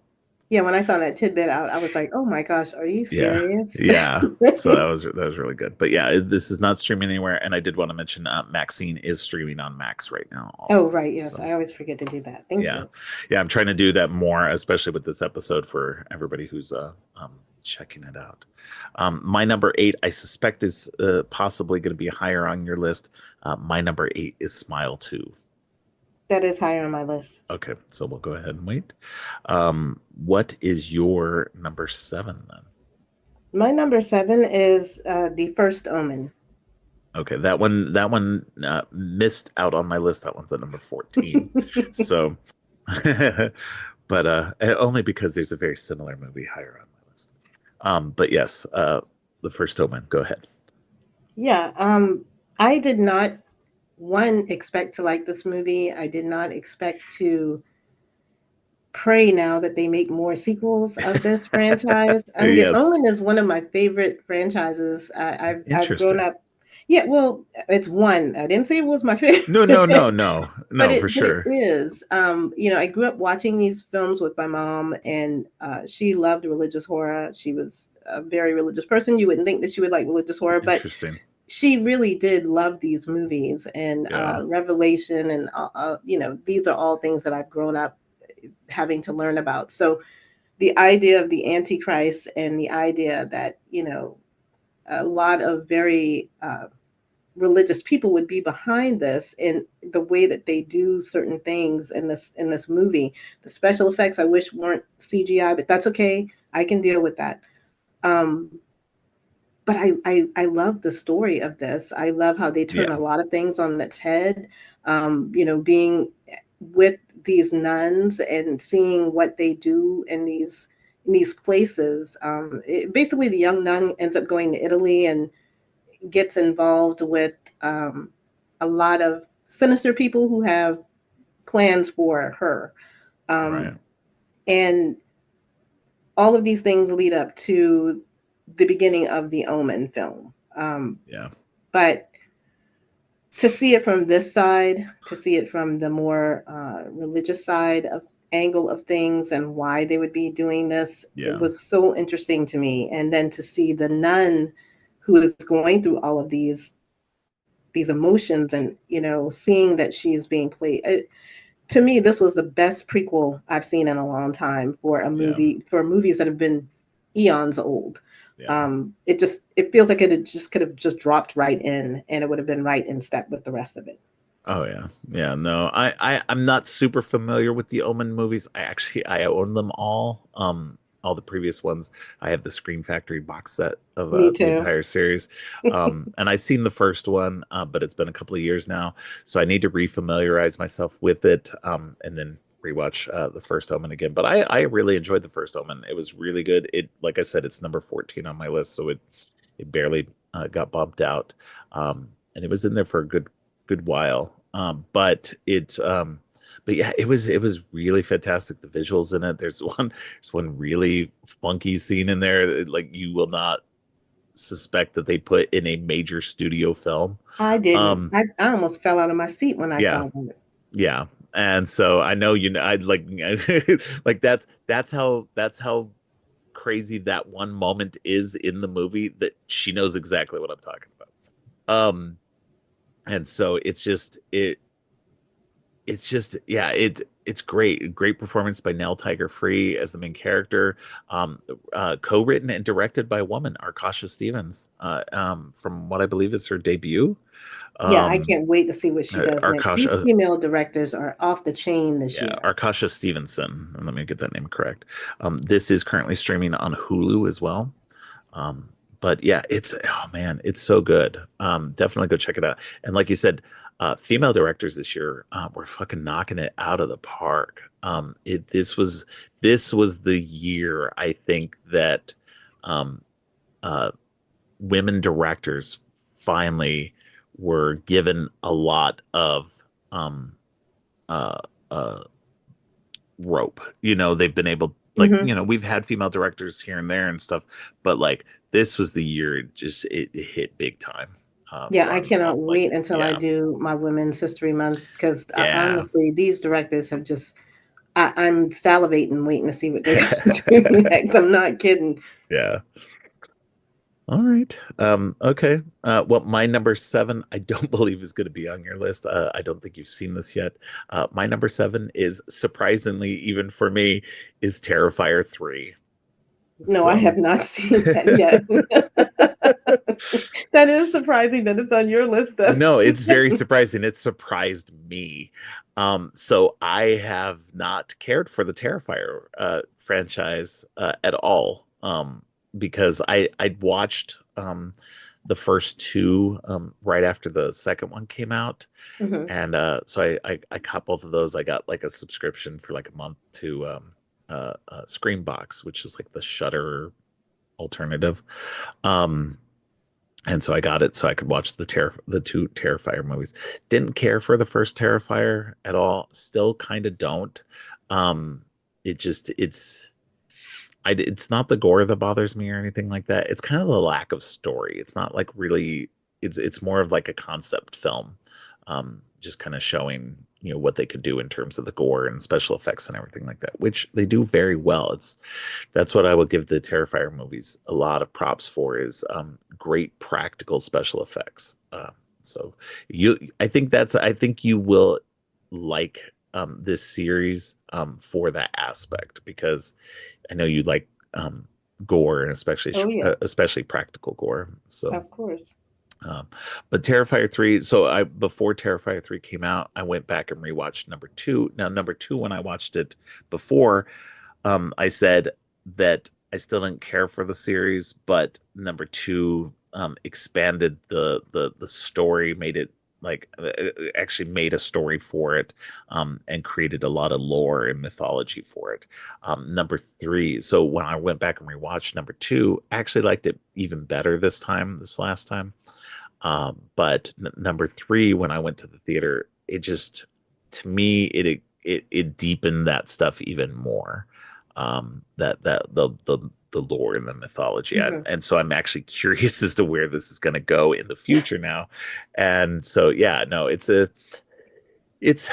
Yeah, when I found that tidbit out, I was like, "Oh my gosh, are you yeah, serious?" yeah. So that was really good. But yeah, this is not streaming anywhere. And I did want to mention Maxine is streaming on Max right now, Oh, also. right. Yes, So I always forget to do that. Thank yeah, you. yeah. I'm trying to do that more, especially with this episode for everybody who's checking it out. My number eight, I suspect, is possibly going to be higher on your list. My number eight is Smile 2. That is higher on my list. Okay, so we'll go ahead and wait. What is your number seven then? My number seven is The First Omen. Okay, that one missed out on my list. That one's at number 14. So, but only because there's a very similar movie higher on my list. But yes, The First Omen. Go ahead. Yeah, I did not one expect to like this movie. I did not expect to pray now that they make more sequels of this franchise. And The Yes, Omen is one of my favorite franchises. I've grown interesting. up. Yeah, well, it's one. I didn't say it was my favorite, No, no, no, no, but no, for it sure. is. I grew up watching these films with my mom, and she loved religious horror. She was a very religious person. You wouldn't think that she would like religious horror, but Interesting. she really did love these movies and Yeah, Revelation, and these are all things that I've grown up having to learn about. So the idea of the Antichrist and the idea that a lot of very religious people would be behind this in the way that they do certain things in this movie. The special effects I wish weren't CGI, but that's okay. I can deal with that. Um, but I love the story of this. I love how they turn a yeah, lot of things on its head. Being with these nuns and seeing what they do in these places. Basically, the young nun ends up going to Italy and gets involved with um, a lot of sinister people who have plans for her. Um, right. and all of these things lead up to the beginning of the Omen film. Yeah, But to see it from this side, to see it from the more religious side of angle of things and why they would be doing this, it yeah, was so interesting to me. And then to see the nun who is going through all of these emotions and seeing that she's being played, to me this was the best prequel I've seen in a long time for a yeah, movie, for movies that have been eons old. yeah. It feels like it just could have just dropped right in and it would have been right in step with the rest of it. Oh yeah, yeah. No, I'm not super familiar with the Omen movies. I own them all the previous ones. I have the Scream Factory box set of Me the too. entire series, and I've seen the first one, but it's been a couple of years now, so I need to refamiliarize myself with it, and then rewatch the first Omen again. But I really enjoyed the first Omen. It was really good. It, like I said, it's number 14 on my list, so it barely got bumped out, and it was in there for a good while. But yeah, it was really fantastic. The visuals in it. There's one really funky scene in there that, like, you will not suspect that they put in a major studio film. I didn't. Um, I almost fell out of my seat when I yeah, saw that. yeah. And so I know, I'd like like that's how crazy that one moment is in the movie, that she knows exactly what I'm talking about. And so it's just yeah, it's great performance by Nell Tiger Free as the main character. Co-written and directed by a woman, Arkasha Stevens, from what I believe is her debut. Yeah, I um can't wait to see what she does next. These Arkasha, female directors are off the chain this yeah, year. Arkasha Stevenson, let me get that name correct. This is currently streaming on Hulu as well. um but yeah, oh man, it's so good. Definitely go check it out. And like you said, female directors this year were fucking knocking it out of the park. This was the year, I think, that um uh women directors finally were given a lot of um uh uh rope. They've been able, like, Hmm. we've had female directors here and there and stuff, but like this was the year it hit big time, Yeah, I on cannot like, wait until I yeah, do my Women's History Month because yeah. honestly, these directors have just, I'm salivating waiting to see what they're going to do next. I'm not kidding. Yeah. All right. Okay. Well, my number seven, I don't believe is going to be on your list. I don't think you've seen this yet. My number seven is, surprisingly, even for me, is Terrifier 3. No, I So have not seen that yet. That is surprising that it's on your list, though. no, it's very surprising. It surprised me. So I have not cared for the Terrifier franchise at all. Because I'd watched the first two right after the second one came out, Hmm. and so I caught both of those. I got like a subscription for like a month to Screambox, which is like the Shutter alternative. Um, and so I got it so I could watch the two Terrifier movies. Didn't care for the first Terrifier at all. Still kind of don't. Um, it just it's not the gore that bothers me or anything like that. It's kind of the lack of story. It's not like really. it's more of like a concept film, just kind of showing what they could do in terms of the gore and special effects and everything like that, which they do very well. That's what I will give the Terrifier movies a lot of props for, is great practical special effects. So I think you will like this series for that aspect, because I know you like gore, and Oh yeah, especially practical gore. So of course. um, but Terrifier 3, so I before Terrifier 3 came out, I went back and rewatched number 2. Now number 2, when I watched it before, I said that I still didn't care for the series, but number 2 expanded the story, made it like actually made a story for it, and created a lot of lore and mythology for it. Number 3, so when I went back and rewatched number 2, I actually liked it even better this last time. But number 3, when I went to the theater, it just, to me, it deepened that stuff even more. That the lore and the mythology, Mhm. and so I'm actually curious as to where this is going to go in the future now. And so yeah, no, it's it's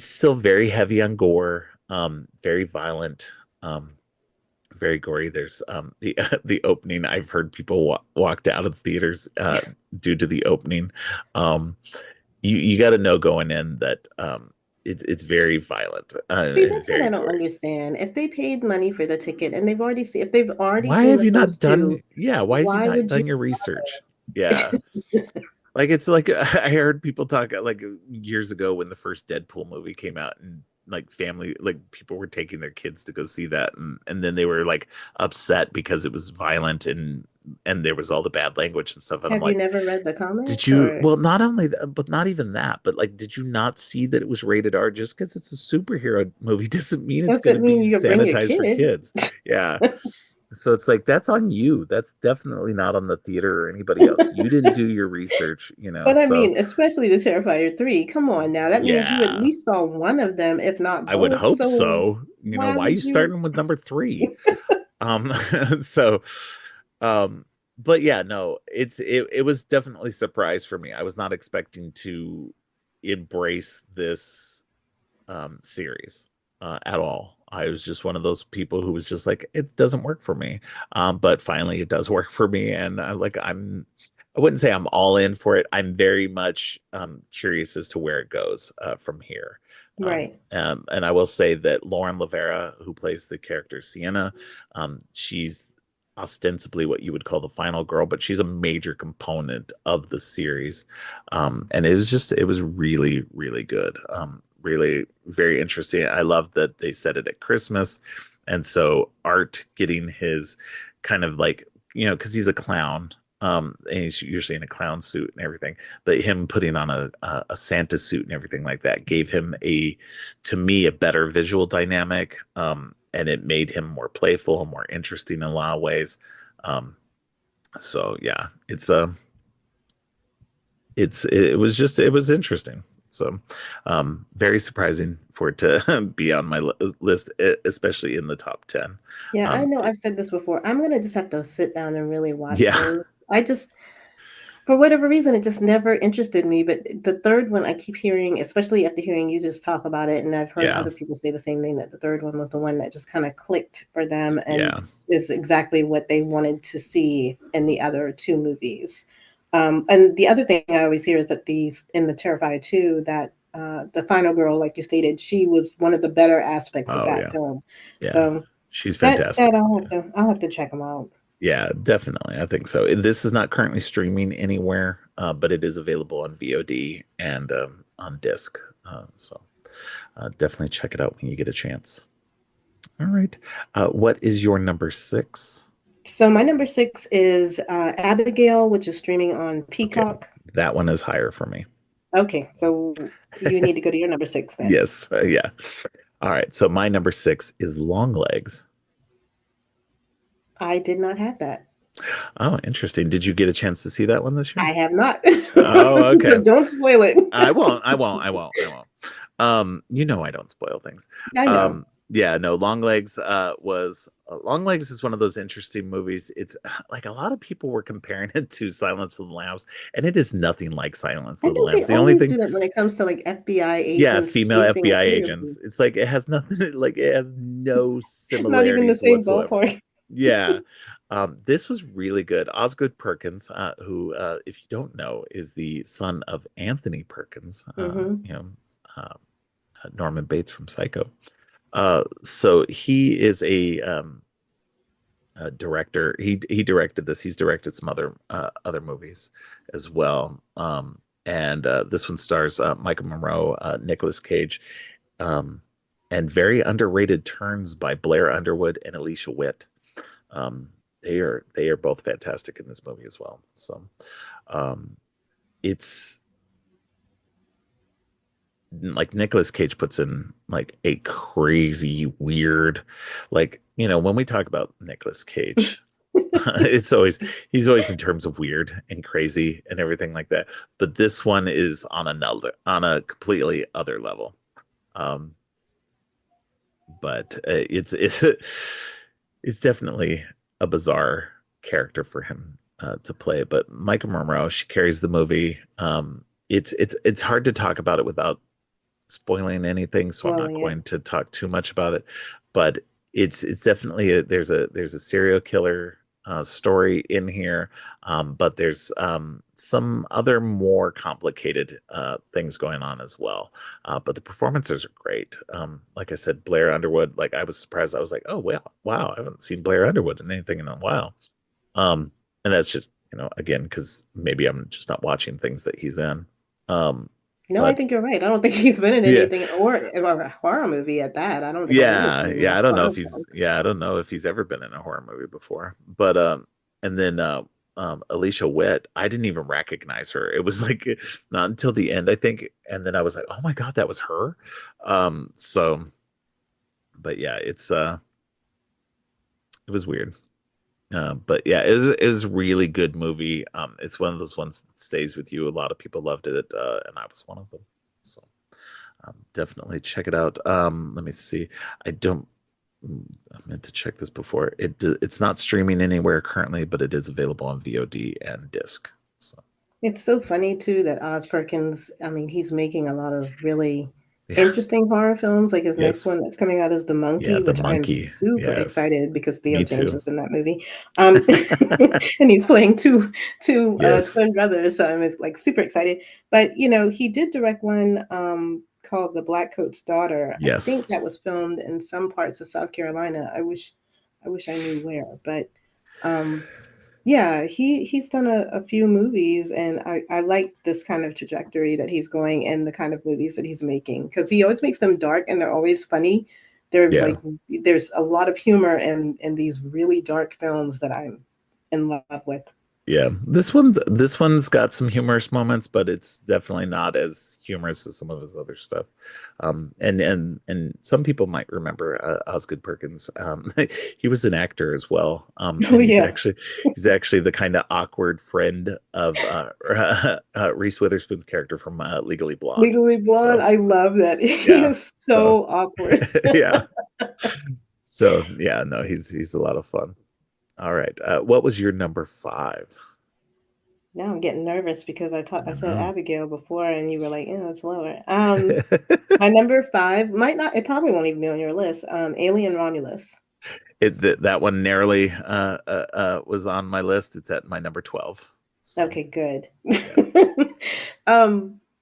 still very heavy on gore, very violent, very gory. There's the the opening. I've heard people walked out of the theaters due to the opening. Um, you got to know going in that it's very violent See, and that's what very I don't gory. understand. If they paid money for the ticket and if they've already Why seen have the you not first done? two, Yeah, why have you why not would you done your research? Yeah, like it's like I heard people talk like years ago when the first Deadpool movie came out, and like family, like people were taking their kids to go see that, and then they were like upset because it was violent, and there was all the bad language and stuff, and I'm have you like, never read the did comics you, or well, not only that, but not even that, but like, did you not see that it was rated R? Just because it's a superhero movie doesn't mean it's does going it to be mean you bring your sanitized for kid? kids. Yeah. So it's like, that's on you. That's definitely not on the theater or anybody else. You didn't do your research, But I so mean, especially the Terrifier 3. Come on now. That means you at yeah, least saw one of them, if not I would both. hope So so. why Why are would you you? starting with number 3? Um, so, um, but yeah, no, it was definitely a surprise for me. I was not expecting to embrace this series at all. I was just one of those people who was just like, it doesn't work for me. But finally, it does work for me, and I wouldn't say I'm all in for it. I'm very much curious as to where it goes from here. Right. And I will say that Lauren Lavera, who plays the character Sienna, she's ostensibly what you would call the final girl, but she's a major component of the series. And it was really, really good. Really very interesting. I love that they set it at Christmas. And so Art getting his kind of like, because he's a clown. And he's usually in a clown suit and everything, but him putting on a Santa suit and everything like that gave him to me, a better visual dynamic. And it made him more playful and more interesting in a lot of ways. Um, so yeah, it was interesting. So very surprising for it to be on my list, especially in the top 10. Yeah, I Um, know I've said this before. I'm gonna just have to sit down and really watch yeah, those. I just, for whatever reason, it just never interested me. But the third one, I keep hearing, especially after hearing you just talk about it, and I've heard yeah, other people say the same thing, that the third one was the one that just kind of clicked for them and yeah. is exactly what they wanted to see in the other two movies. And the other thing I always hear is that these in the Terrifier 2, that the final girl, like you stated, she was one of the better aspects of Oh that yeah, film. yeah. So She's that fantastic. I'll have to check them out. Yeah, definitely. I think so. This is not currently streaming anywhere, but it is available on VOD and on disc. Definitely check it out when you get a chance. All right. What is your number 6? So my number 6 is Abigail, which is streaming on Okay, Peacock. that one is higher for me. Okay, so you need to go to your number 6 then. Yes, yeah. All right. So my number 6 is Long Legs. I did not have that. Oh, interesting. Did you get a chance to see that one this year? I have not. Oh, okay. So don't spoil it. I won't. I won't. I won't. I won't. I don't spoil things. I know. Yeah, no, Long Legs is one of those interesting movies. It's like a lot of people were comparing it to Silence of the Lambs, and it is nothing like Silence I of the think they Lambs. The only always thing, do that when it comes to like FBI yeah, agents female chasing a FBI serial agents. killer. It's like it has nothing, like it has no Not even the similarities same whatsoever. ballpark. Yeah. This was really good. Osgood Perkins, who, if you don't know, is the son of Anthony Perkins, Hmm. uh, Norman Bates from Psycho. So he is a director. He directed this. He's directed some other movies as well. And this one stars Michael Monroe, Nicolas Cage, um, and very underrated turns by Blair Underwood and Alicia Witt. Um, they are both fantastic in this movie as well. So um, it's like Nicolas Cage puts in like a crazy weird, like, when we talk about Nicolas Cage, it's always he's always in terms of weird and crazy and everything like that. But this one is on a completely other level. Um, but it's definitely a bizarre character for him to play. But Michael Monroe, she carries the movie. It's hard to talk about it without spoiling anything, so I'm not Spoiling it. going to talk too much about it. But it's definitely there's a serial killer story in here, but there's some other more complicated things going on as well. But the performances are great. Like I said, Blair Underwood. Like I was surprised. I was like, oh wow, wow, I haven't seen Blair Underwood in anything in a while. And that's just again because maybe I'm just not watching things that he's in. Um, No, I but think you're right. I don't think he's been in yeah, anything or a horror movie at that. I don't think I've ever yeah, seen him in yeah. a I don't know horror if he's film. yeah, I don't know if he's ever been in a horror movie before. But and then Alicia Witt, I didn't even recognize her. It was like not until the end, I think, and then I was like, oh my God, that was her. So but yeah, it was weird. But yeah, it was a really good movie. It's one of those ones that stays with you. A lot of people loved it, and I was one of them. So definitely check it out. Let me see. I don't. I meant to check this before. It's not streaming anywhere currently, but it is available on VOD and disc. So It's so funny too that Oz Perkins, I mean, he's making a lot of really yeah, interesting horror films. Like his next yes, one that's coming out is The yeah, Monkey, the which I am monkey. super Yes, excited because Theo me James too. is in that movie. Um, and he's playing two Yes, twin brothers, so I'm like super excited. But he did direct one called The Black Coat's Daughter. I think yes, that was filmed in some parts of South Carolina. I wish I knew where, but um yeah, he's done a few movies, and I like this kind of trajectory that he's going and the kind of movies that he's making because he always makes them dark and they're always funny. They're yeah. like there's a lot of humor in these really dark films that I'm in love with. Yeah, this one's got some humorous moments, but it's definitely not as humorous as some of his other stuff. And some people might remember Osgood Perkins. He was an actor as well, Oh and yeah, he's actually the kind of awkward friend of Reese Witherspoon's character from Legally Blonde. Legally Blonde. So I love that. He yeah, is so so awkward. yeah, so yeah, no, he's a lot of fun. All right, what was your number five? Now I'm getting nervous because I I said know. Abigail before and you were like, yeah, it's lower. My number five might not, it probably won't even be on your list. Alien Romulus. That one narrowly was on my list. It's at my number 12. So Okay, good. yeah,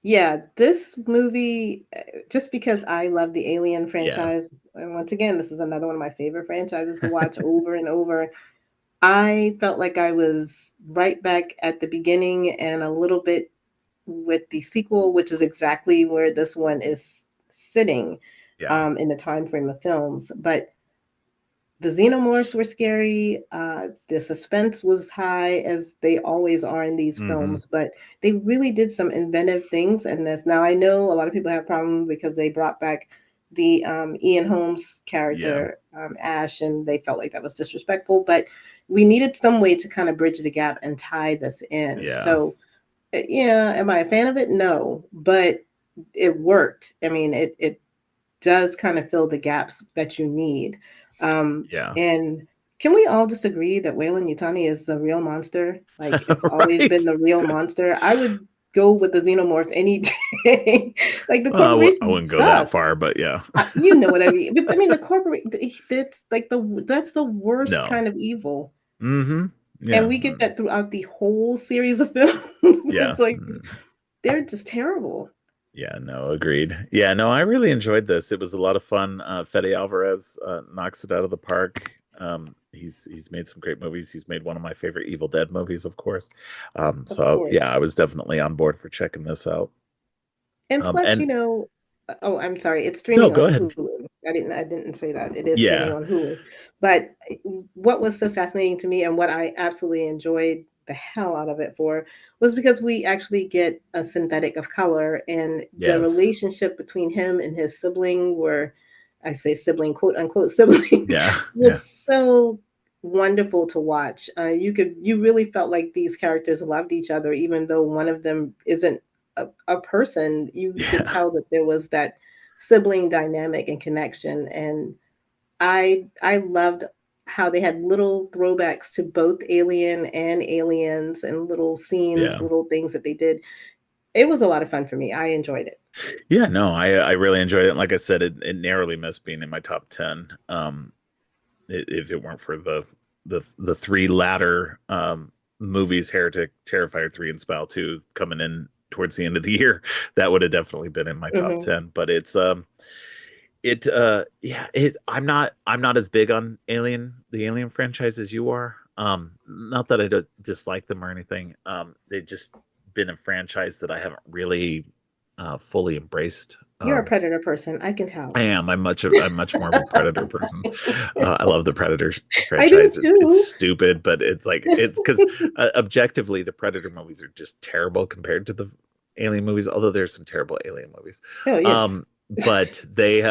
Yeah, this movie, just because I love the Alien yeah, franchise, and once again, this is another one of my favorite franchises to watch over and over. I felt like I was right back at the beginning and a little bit with the sequel, which is exactly where this one is sitting yeah. in the time frame of films. But the xenomorphs were scary. The suspense was high, as they always are in these Hmm. films. But they really did some inventive things in this. Now I know a lot of people have problems because they brought back the Ian Holmes Yeah, character Ash, and they felt like that was disrespectful. But we needed some way to kind of bridge the gap and tie this in. yeah, So yeah, am I a fan of it? No, but it worked. I mean, it does kind of fill the gaps that you need. Yeah. And can we all just agree that Wayland Yutani is the real monster? Like it's always been Right. the real monster. I would go with the xenomorph any day. Like the I corporations wouldn't go that suck. far, but yeah. You know what I mean? But I mean the corporate. That's like that's the worst No. kind of evil, Mm-hmm. and Yeah. we get that throughout the whole series of films. Yeah. It's like they're just terrible. Yeah, no, agreed. Yeah, no, I really enjoyed this. It was a lot of fun. Fede Alvarez knocks it out of the park. He's made some great movies. He's made one of my favorite Evil Dead movies, of course. Of So yeah, course. I was definitely on board for checking this out. And plus, And oh, I'm sorry, it's no, streaming go on ahead. Hulu. I didn't say that. It is streaming Yeah. on Hulu. But what was so fascinating to me and what I absolutely enjoyed the hell out of it for was because we actually get a synthetic of color, and the Yes. relationship between him and his sibling, where I say sibling, quote unquote sibling, Yeah. Yeah. was so wonderful to watch. You really felt like these characters loved each other, even though one of them isn't a person. You could Yeah. tell that there was that sibling dynamic and connection, and I loved how they had little throwbacks to both Alien and Aliens, and little scenes, Yeah. little things that they did. It was a lot of fun for me. I enjoyed it. Yeah, no, I really enjoyed it. And like I said, it narrowly missed being in my top 10. If it weren't for the three latter movies, Heretic, Terrifier 3, and Spell 2 coming in towards the end of the year, that would have definitely been in my top Hmm. 10. But yeah, I'm not as big on the Alien franchise as you are. Not that I don't dislike them or anything. They've just been a franchise that I haven't really fully embraced. You're a Predator person. I can tell. I am. I'm much more of a Predator person. I love the Predator I do franchise. It's too. stupid, but it's because objectively the Predator movies are just terrible compared to the Alien movies. Although there's some terrible Alien movies, Oh yes. um, but they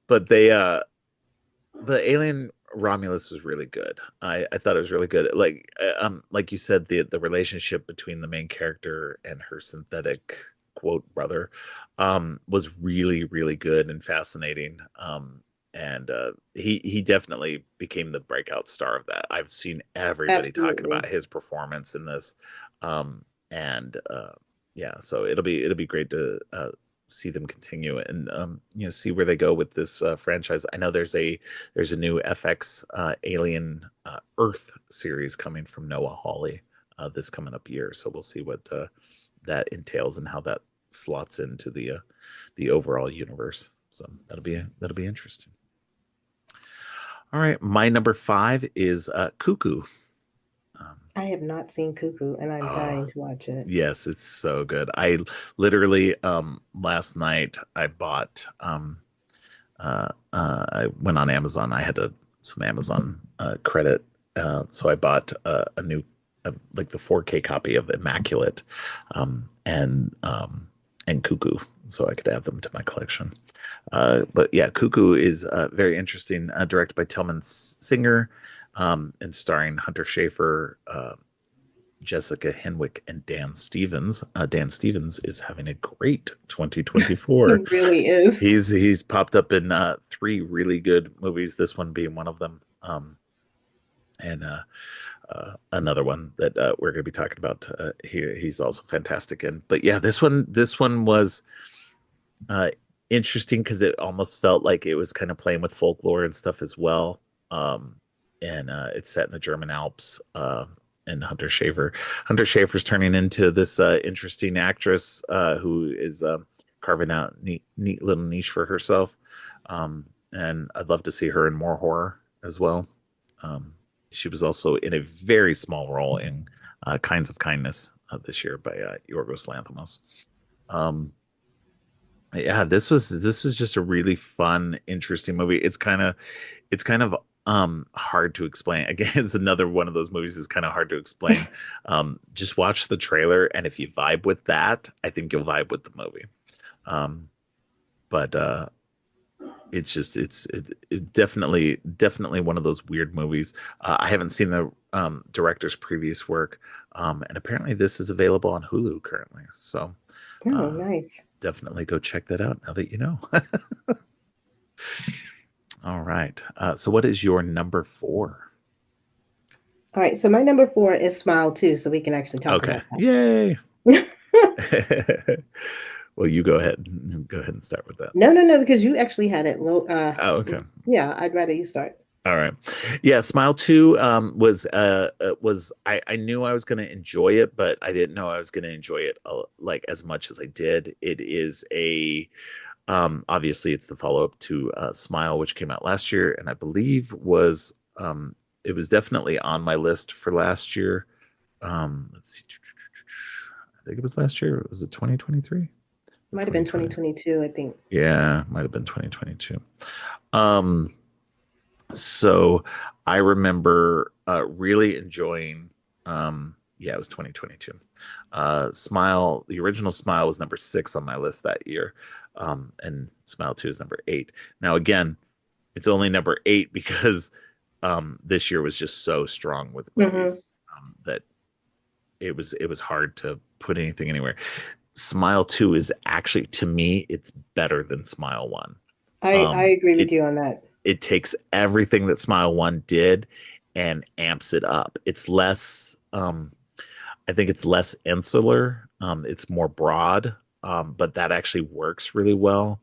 but they the Alien Romulus was really good. I thought it was really good. Like you said, the relationship between the main character and her synthetic quote brother was really good and fascinating. And he definitely became the breakout star of that. I've seen everybody talking about Absolutely. his performance in this. And yeah, so it'll be great to see them continue and see where they go with this franchise. I know there's a new FX Alien Earth series coming from Noah Hawley this coming up year, so we'll see what that entails and how that slots into the overall universe. So that'll be interesting. All right, my number 5 is Cuckoo. Um, I have not seen Cuckoo, and I'm oh, dying to watch it. yes, it's so good. I literally last night I bought I went on Amazon. I had some Amazon credit, so I bought a new like the 4K copy of Immaculate um, and um, and Cuckoo, so I could add them to my collection. But yeah, Cuckoo is very interesting, directed by Tillman Singer, and starring Hunter Schafer, Jessica Henwick, and Dan Stevens. Dan Stevens is having a great 2024. It really is. He's popped up in three really good movies. This one being one of them, and another one that we're going to be talking about. He's also fantastic in. But yeah, this one was uh, interesting because it almost felt like it was kind of playing with folklore and stuff as well. Um, and it's set in the German Alps. And Hunter Schafer's turning into this interesting actress who is carving out neat little niche for herself. And I'd love to see her in more horror as well. Um, she was also in a very small role in Kinds of Kindness this year by Yorgos Lanthimos. Um, yeah, this was just a really fun, interesting movie. It's kind of hard to explain. Again, it's another one of those movies that's kind of hard to explain. Just watch the trailer, and if you vibe with that, I think you'll vibe with the movie. Um, but it's just it definitely one of those weird movies. I haven't seen the director's previous work, and apparently this is available on Hulu currently. So Oh, uh, nice. definitely go check that out now that you know. All right. So what is your number 4? All right, so my number 4 is Smile too, so we can actually talk Okay. about Yay. that. Well, you go ahead. Go ahead and start with that. No, no, no, because you actually had it low. Oh, okay. Yeah, I'd rather you start. All right. Yeah, Smile 2 was I knew I was going to enjoy it, but I didn't know I was going to enjoy it like as much as I did. It is a obviously it's the follow-up to Smile, which came out last year and I believe was it was definitely on my list for last year. Let's see. I think it was last year. Was it 2023 or Might have been 2020? 2022, I think. Yeah, might have been 2022. Um so I remember really enjoying yeah, it was 2022. Smile, the original Smile was number 6 on my list that year. And Smile 2 is number 8. Now again, it's only number 8 because this year was just so strong with Hmm. movies that it was hard to put anything anywhere. Smile 2 is actually, to me, it's better than Smile 1. I agree with It you on that. it takes everything that Smile 1 did and amps it up. It's less I think it's less insular. It's more broad, but that actually works really well.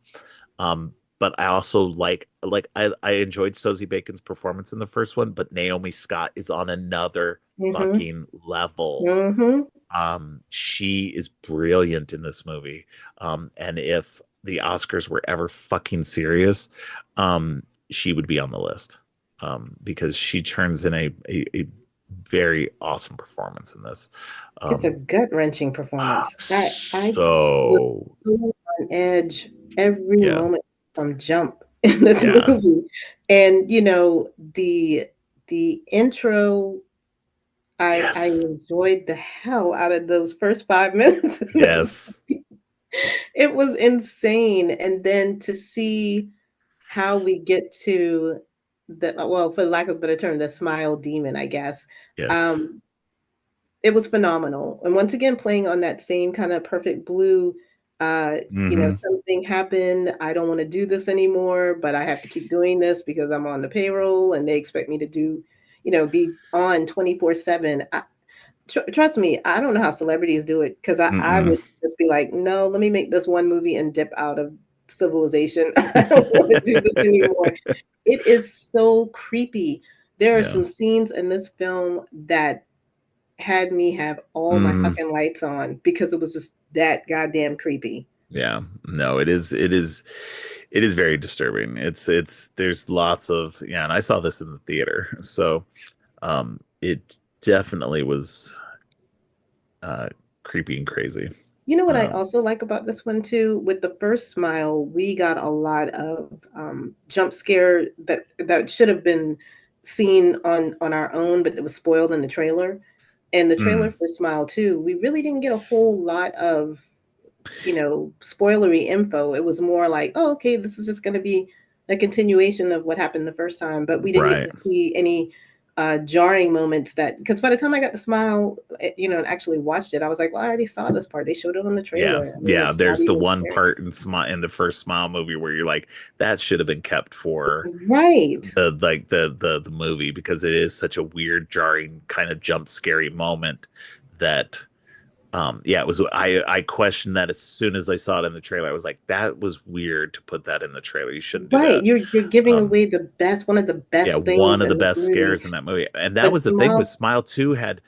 But I also I enjoyed Sosie Bacon's performance in the first one, but Naomi Scott is on another Hmm. fucking level. Hmm. She is brilliant in this movie. And if the Oscars were ever fucking serious, she would be on the list. Because she turns in a very awesome performance in this. It's a Um, gut-wrenching performance. I was so so on edge every yeah, moment from jump in this yeah, movie. And the intro, I yes, enjoyed the hell out of those first 5 minutes. yes, It was insane. And then to see how we get to well, for lack of a better term, the smile demon, I guess. yes. Um, it was phenomenal. And once again, playing on that same kind of perfect blue, Hmm. something happened. I don't want to do this anymore, but I have to keep doing this because I'm on the payroll and they expect me to be on 24/7. Trust me, I don't know how celebrities do it because I Mm-mm. would just be like, no, let me make this one movie and dip out of civilization. I don't want to do this anymore. It is so creepy. There are Yeah. some scenes in this film that had me have all my Mm, fucking lights on because it was just that goddamn creepy. yeah. No, it is very disturbing. There's lots of, yeah, and I saw this in the theater. So, it definitely was uh creepy and crazy. You know what I Um, also like about this one too? With the first Smile, we got a lot of jump scare that should have been seen on our own, but it was spoiled in the trailer. And the mm, trailer for Smile 2, we really didn't get a whole lot of spoilery info. It was more like, oh, okay, this is just going to be a continuation of what happened the first time, but we didn't get right. to see any jarring moments because by the time I got the Smile, and actually watched it, I was like, well, I already saw this part. They showed it on the Yeah, trailer. I mean, yeah. it's not There's the even one scary. part in the first Smile movie where you're like, that should have been kept for Right. the movie because it is such a weird, jarring kind of jump scary moment that yeah, it was I questioned that as soon as I saw it in the trailer. I was like, that was weird to put that in the trailer. You shouldn't do Right. that. You're giving Um away one of the yeah, best one things of the in this best movie. scares in that movie. And that But was the thing with Smile, Smile 2 had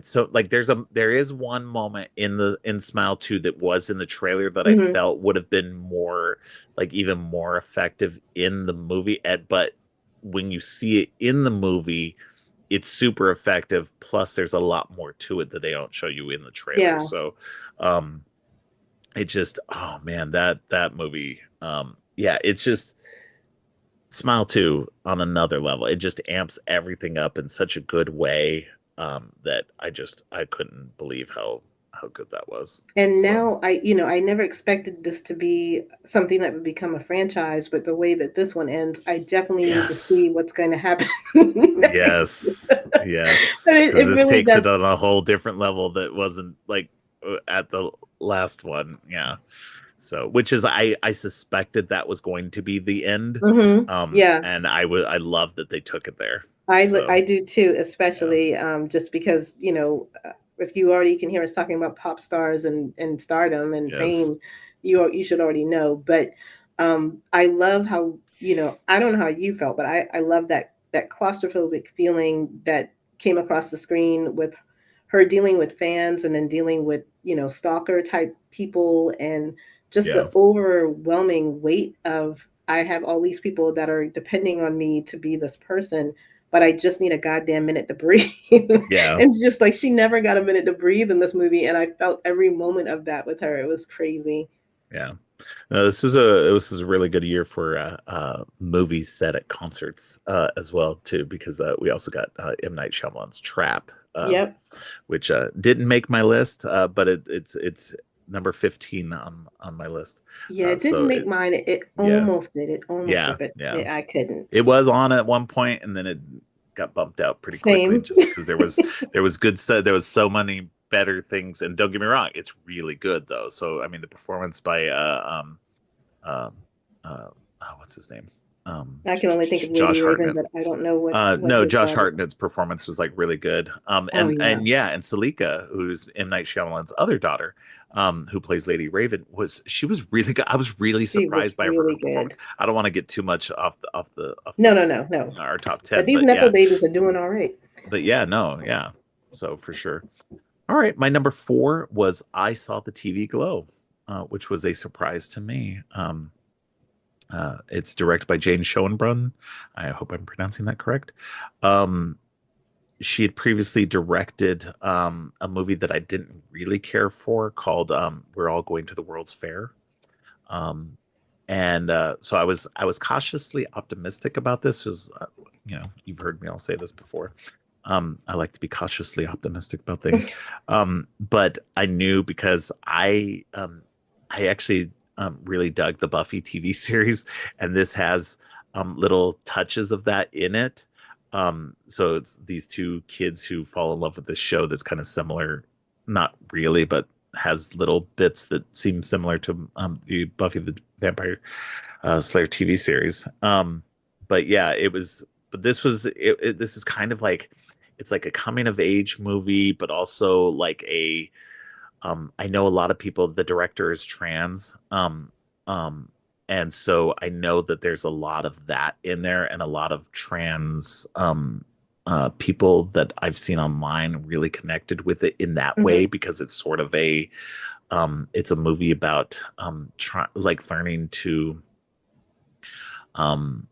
so like there is one moment in Smile 2 that was in the trailer that I mhm, felt would have been more like even more effective in the movie but when you see it in the movie it's super effective plus there's a lot more to it that they don't show you in the trailer. yeah. So um it just oh man that movie yeah it's just Smile 2 on another level. It just amps everything up in such a good way that I couldn't believe how good that was. And So now I never expected this to be something that would become a franchise, but the way that this one ends, I definitely need to yes, see what's going to happen next. yes, yes, It, because it this really takes does. it on a whole different level that wasn't like at the last one. Yeah, So, which is I suspected that was going to be the end. Yeah. And I love that they took it there. I So, do too, yeah. especially just because, if you already can hear us talking about pop stars and stardom and Yes. fame, you should already know. But I love how, I don't know how you felt, but I love that claustrophobic feeling that came across the screen with her dealing with fans and then dealing with, stalker type people and just Yeah. the overwhelming weight of I have all these people that are depending on me to be this person, but I just need a goddamn minute to breathe. Yeah. And just like she never got a minute to breathe in this movie. And I felt every moment of that with her. It was crazy. Yeah. No, this was a really good year for movies set at concerts as well too, because we also got M. Night Shyamalan's Trap, Yep. which didn't make my list, but it's number 15 on my list. Yeah, it So didn't make mine. It yeah, almost did. It almost yeah, did, but yeah. I couldn't. It was on at one point, and then it got bumped out pretty quickly, Same. just because there was good stuff. There was so many better things, and don't get me wrong, it's really good though. So I mean, the performance by um, what's his name? I can only think of Lady Josh Raven, Hartnett. but I don't know what No, his Josh daughter's. Hartnett's performance was like really good. Oh yeah, And yeah, and Salika, who's M. Night Shyamalan's other daughter, who plays Lady Raven, she was really good. I was really she was surprised by her really good. performance. I don't want to get too much off No, no, no, no. our top But 10, these Nepo babies are doing all right. but yeah, no, yeah. So for sure. All right, my number 4 was I Saw the TV Glow, which was a surprise to me. It's directed by Jane Schoenbrunn. I hope I'm pronouncing that correct. Um, she had previously directed a movie that I didn't really care for called We're All Going to the World's Fair. Um, and so I was cautiously optimistic about this. Was you've heard me all say this before. I like to be cautiously optimistic about things, but I knew because I actually really dug the Buffy TV series, and this has little touches of that in it. So it's these two kids who fall in love with this show that's kind of similar, not really, but has little bits that seem similar to the Buffy the Vampire Slayer TV series. But yeah, it was. But this was this is kind of like it's like a coming of age movie, but also like a I know a lot of people, the director is trans. Um, and so I know that there's a lot of that in there and a lot of trans people that I've seen online really connected with it in that way Hmm. because it's sort of a it's a movie about like learning to um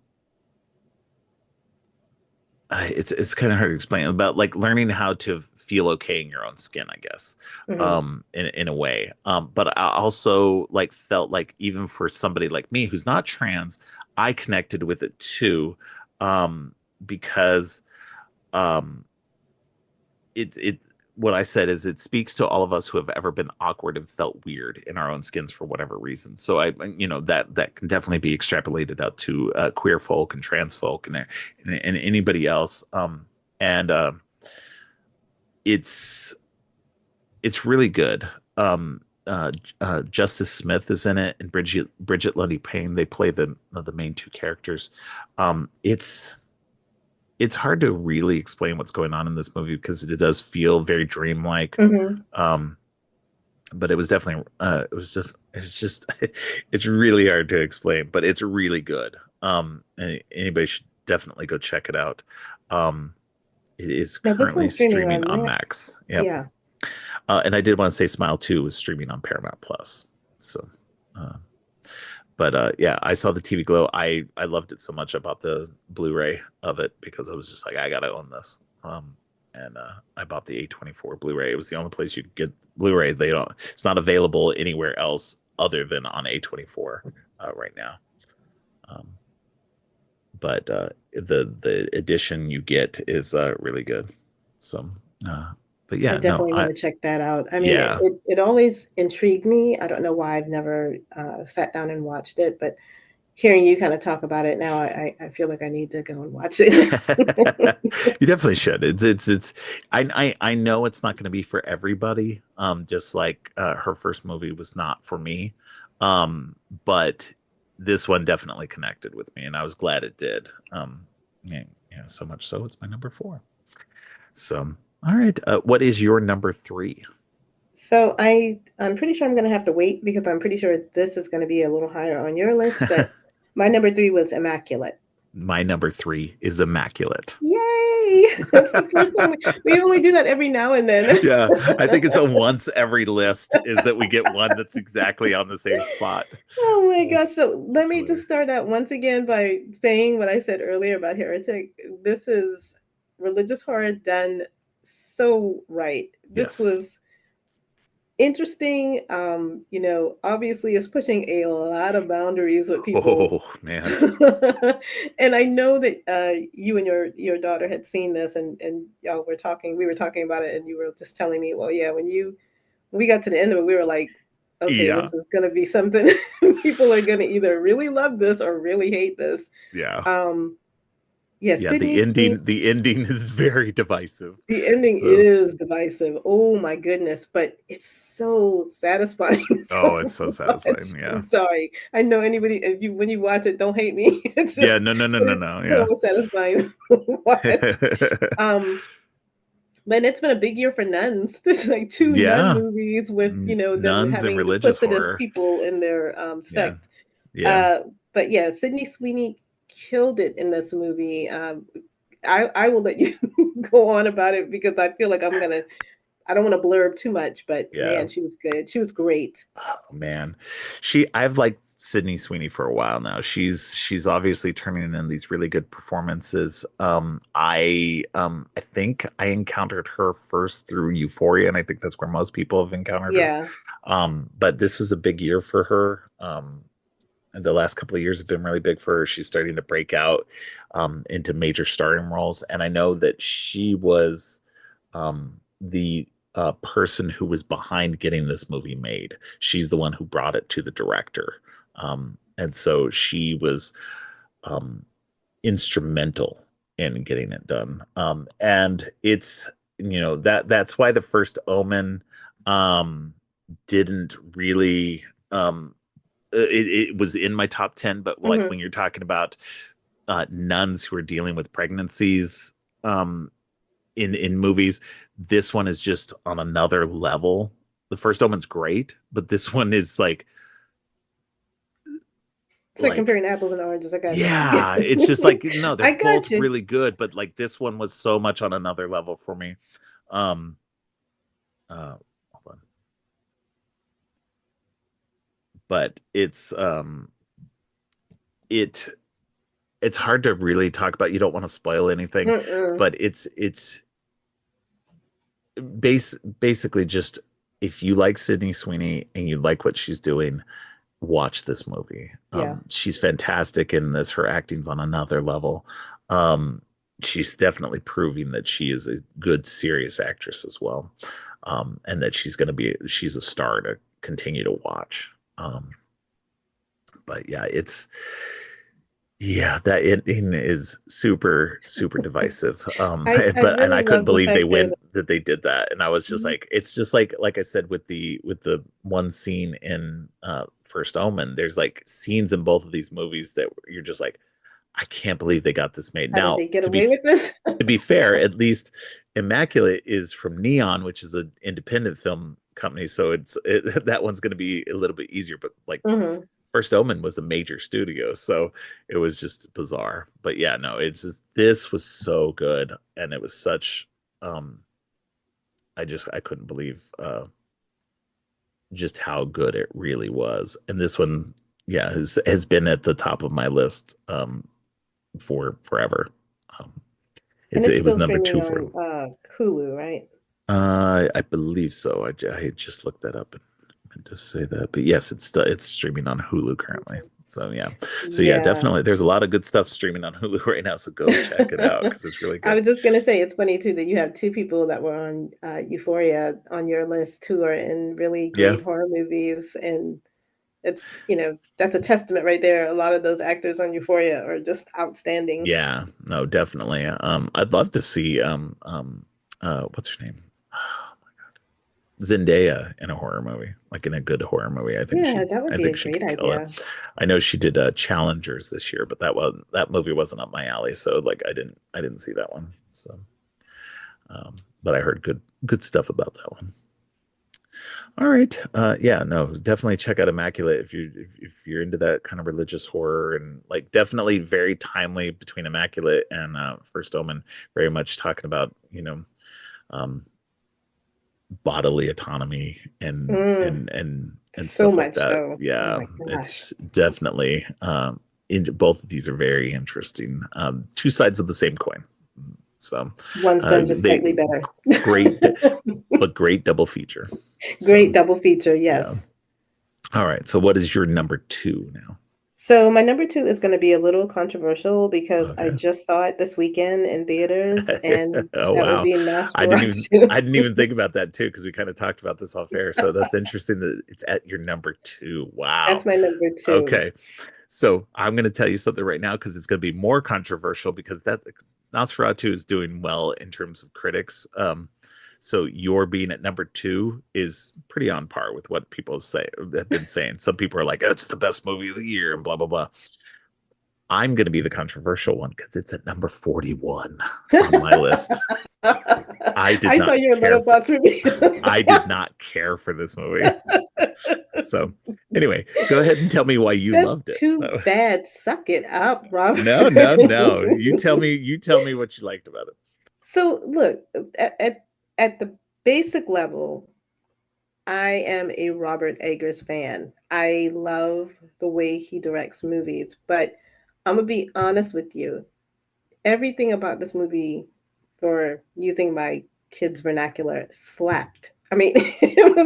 it's kind of hard to explain about like learning how to feel okay in your own skin, I guess, Hmm. in a way. But I also like felt like even for somebody like me who's not trans, I connected with it too, because um, it what I said is it speaks to all of us who have ever been awkward and felt weird in our own skins for whatever reason. So that can definitely be extrapolated out to queer folk and trans folk and anybody else. And it's it's really good. Justice Smith is in it, and Bridget Lundy Payne. They play the main two characters. It's hard to really explain what's going on in this movie because it does feel very dreamlike. Hmm. Um, but it was definitely it's just it's really hard to explain, but it's really good. Anybody should definitely go check it out. Um, it is Now this currently one's streaming streaming on on Max. Max. Yep. Yeah. And I did want to say Smile 2 was streaming on Paramount Plus. So, uh, but yeah, I saw the TV Glow. I loved it so much. I bought the Blu-ray of it because I was just like, I gotta own this. And I bought the A24 Blu-ray. It was the only place you could get Blu-ray. They don't. It's not available anywhere else other than on A24 right now. Um, but the edition you get is really good. So, but I yeah, no, definitely want to check that out. I mean, yeah. it always intrigued me. I don't know why I've never sat down and watched it, but hearing you kind of talk about it now, I feel like I need to go and watch it. You definitely should. It's I know it's not going to be for everybody. Just like her first movie was not for me. But this one definitely connected with me, and I was glad it did. Yeah, yeah, so much so it's my number four. So, all right, what is your number three? So I'm pretty sure I'm going to have to wait because I'm pretty sure this is going to be a little higher on your list. But my number three was Immaculate. My number three is Immaculate. Yay! That's the first time we only do that every now and then. Yeah, I think it's a once every list is that we get one that's exactly on the same spot. Oh my Oh, gosh. So let that's me just hilarious. start out once again by saying what I said earlier about Heretic. This is religious horror done so right. This Yes. was interesting. Obviously it's pushing a lot of boundaries with people. Oh man. And I know that you and your daughter had seen this, and y'all were talking, we were talking about it, and you were just telling me, well, yeah, when we got to the end of it, we were like, okay, Yeah. this is going to be something. People are going to either really love this or really hate this. Yeah. Um, yeah, Yeah, Sydney Sweeney, the ending is very divisive. the ending So, is divisive. Oh my goodness, but it's so satisfying oh, it's to so watch. satisfying. Yeah. I'm sorry. I know anybody, if you when you watch it, don't hate me. It's Yeah, just no, no, no, no, it's no. so Yeah. satisfying to watch. Um, but it's been a big year for nuns. There's like two nun Yeah. movies with them Nuns and having religious duplicitous horror. people in their Yeah. sect. Yeah. Uh, but yeah, Sydney Sweeney killed it in this movie. I will let you go on about it because I feel like I don't want to blurb too much, but Yeah. man, she was good. She was great. Oh man. I've liked Sydney Sweeney for a while now. She's obviously turning in these really good performances. I think I encountered her first through Euphoria, and I think that's where most people have encountered her. Yeah, But this was a big year for her. And the last couple of years have been really big for her. She's starting to break out into major starring roles. And I know that she was the person who was behind getting this movie made. She's the one who brought it to the director. And so she was um, instrumental in getting it done. And it's, that's why the first Omen um, didn't really it was in my top 10, but like hmm when you're talking about nuns who are dealing with pregnancies um, in movies, this one is just on another level. The first Omen's great, but this one is it's like like comparing apples and oranges. I got you. yeah, it's just like no, they're I got both you. really good, but like this one was so much on another level for me. Um, hold on, but it it's hard to really talk about. You don't want to spoil anything, Mm-mm. but it's basically just if you like Sydney Sweeney and you like what she's doing, watch this movie. Yeah, She's fantastic in this. Her acting's on another level. Um, she's definitely proving that she is a good, serious actress as well, and that she's a star to continue to watch. But yeah, that ending is super, super divisive. I But and I really couldn't love the believe fact that that they did that. And I was just Mhm. like, it's just like I said with the one scene in First Omen, there's like scenes in both of these movies that you're just like, I can't believe they got this made. How did Now, they get away with this? to be fair, at least Immaculate is from Neon, which is an independent film company, so that one's going to be a little bit easier. But like hmm First Omen was a major studio, so it was just bizarre. But yeah, no, it's just this was so good, and it was such. Um, I couldn't believe just how good it really was, and this one, yeah, has been at the top of my list for forever. Um, And it's it was still number streaming two for. on Hulu, right? I believe so. I just looked that up and meant to say that, but yes, it's streaming on Hulu currently. So yeah, Yeah. definitely. There's a lot of good stuff streaming on Hulu right now. So go check it out because it's really I good. was just gonna say it's funny too that you have two people that were on Euphoria on your list who are in really Yeah, great horror movies, and it's that's a testament right there. A lot of those actors on Euphoria are just outstanding. yeah, no, definitely. I'd love to see what's her name? Zendaya in a horror movie, like in a good horror movie. Yeah, that would I be a think she great could kill it. idea. I know she did Challengers this year, but that movie wasn't up my alley, so like I didn't see that one. So, but I heard good stuff about that one. All right, yeah, no, definitely check out Immaculate if you're into that kind of religious horror, and like definitely very timely between Immaculate and First Omen. Very much talking about um, bodily autonomy Mm, and so stuff like much that. so. Oh Yeah, my gosh. it's definitely both of these are very interesting. Two sides of the same coin. So One's done just they slightly better. great, but great double feature. So Great double feature, yeah. yes. All right. So what is your number two now? So my number two is going to be a little controversial because I Okay. just saw it this weekend in theaters, and Oh that would wow. be Nosferatu. I didn't even think about that too, because we kind of talked about this off air. So that's interesting that it's at your number two. That's Wow. my number two. Okay. So I'm going to tell you something right now because it's going to be more controversial because that Nosferatu is doing well in terms of critics. So your being at number two is pretty on par with what people say have been saying. Some people are like, oh, it's the best movie of the year and blah blah blah. I'm going to be the controversial one because it's at number 41 on my list. I did I saw not your care for letterbox review. I did not care for this movie. So anyway, go ahead and tell me why you That's loved it. too bad. Suck it up, Robert. No, no, no. You tell me what you liked about it. So look, at the basic level, I am a Robert Eggers fan. I love the way he directs movies, but I'm gonna be honest with you. Everything about this movie, for using my kids' vernacular, slapped. I mean, it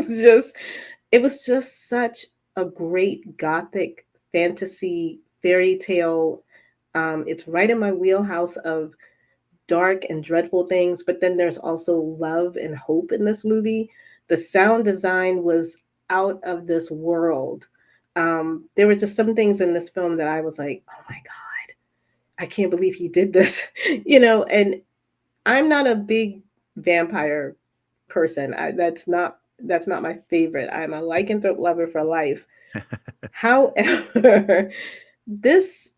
was just such a great gothic fantasy fairy tale. It's right in my wheelhouse of dark and dreadful things, but then there's also love and hope in this movie. The sound design was out of this world. There were just some things in this film that I was like, oh my God, I can't believe he did this, and I'm not a big vampire person. That's not my favorite. I'm a lycanthrope lover for life. However, this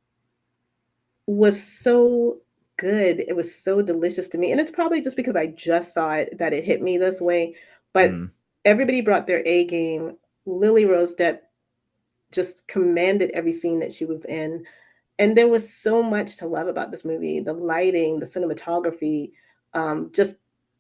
was so good. It was so delicious to me. And it's probably just because I just saw it that it hit me this way. But Mm. everybody brought their A game. Lily Rose Depp just commanded every scene that she was in. And there was so much to love about this movie: the lighting, the cinematography, just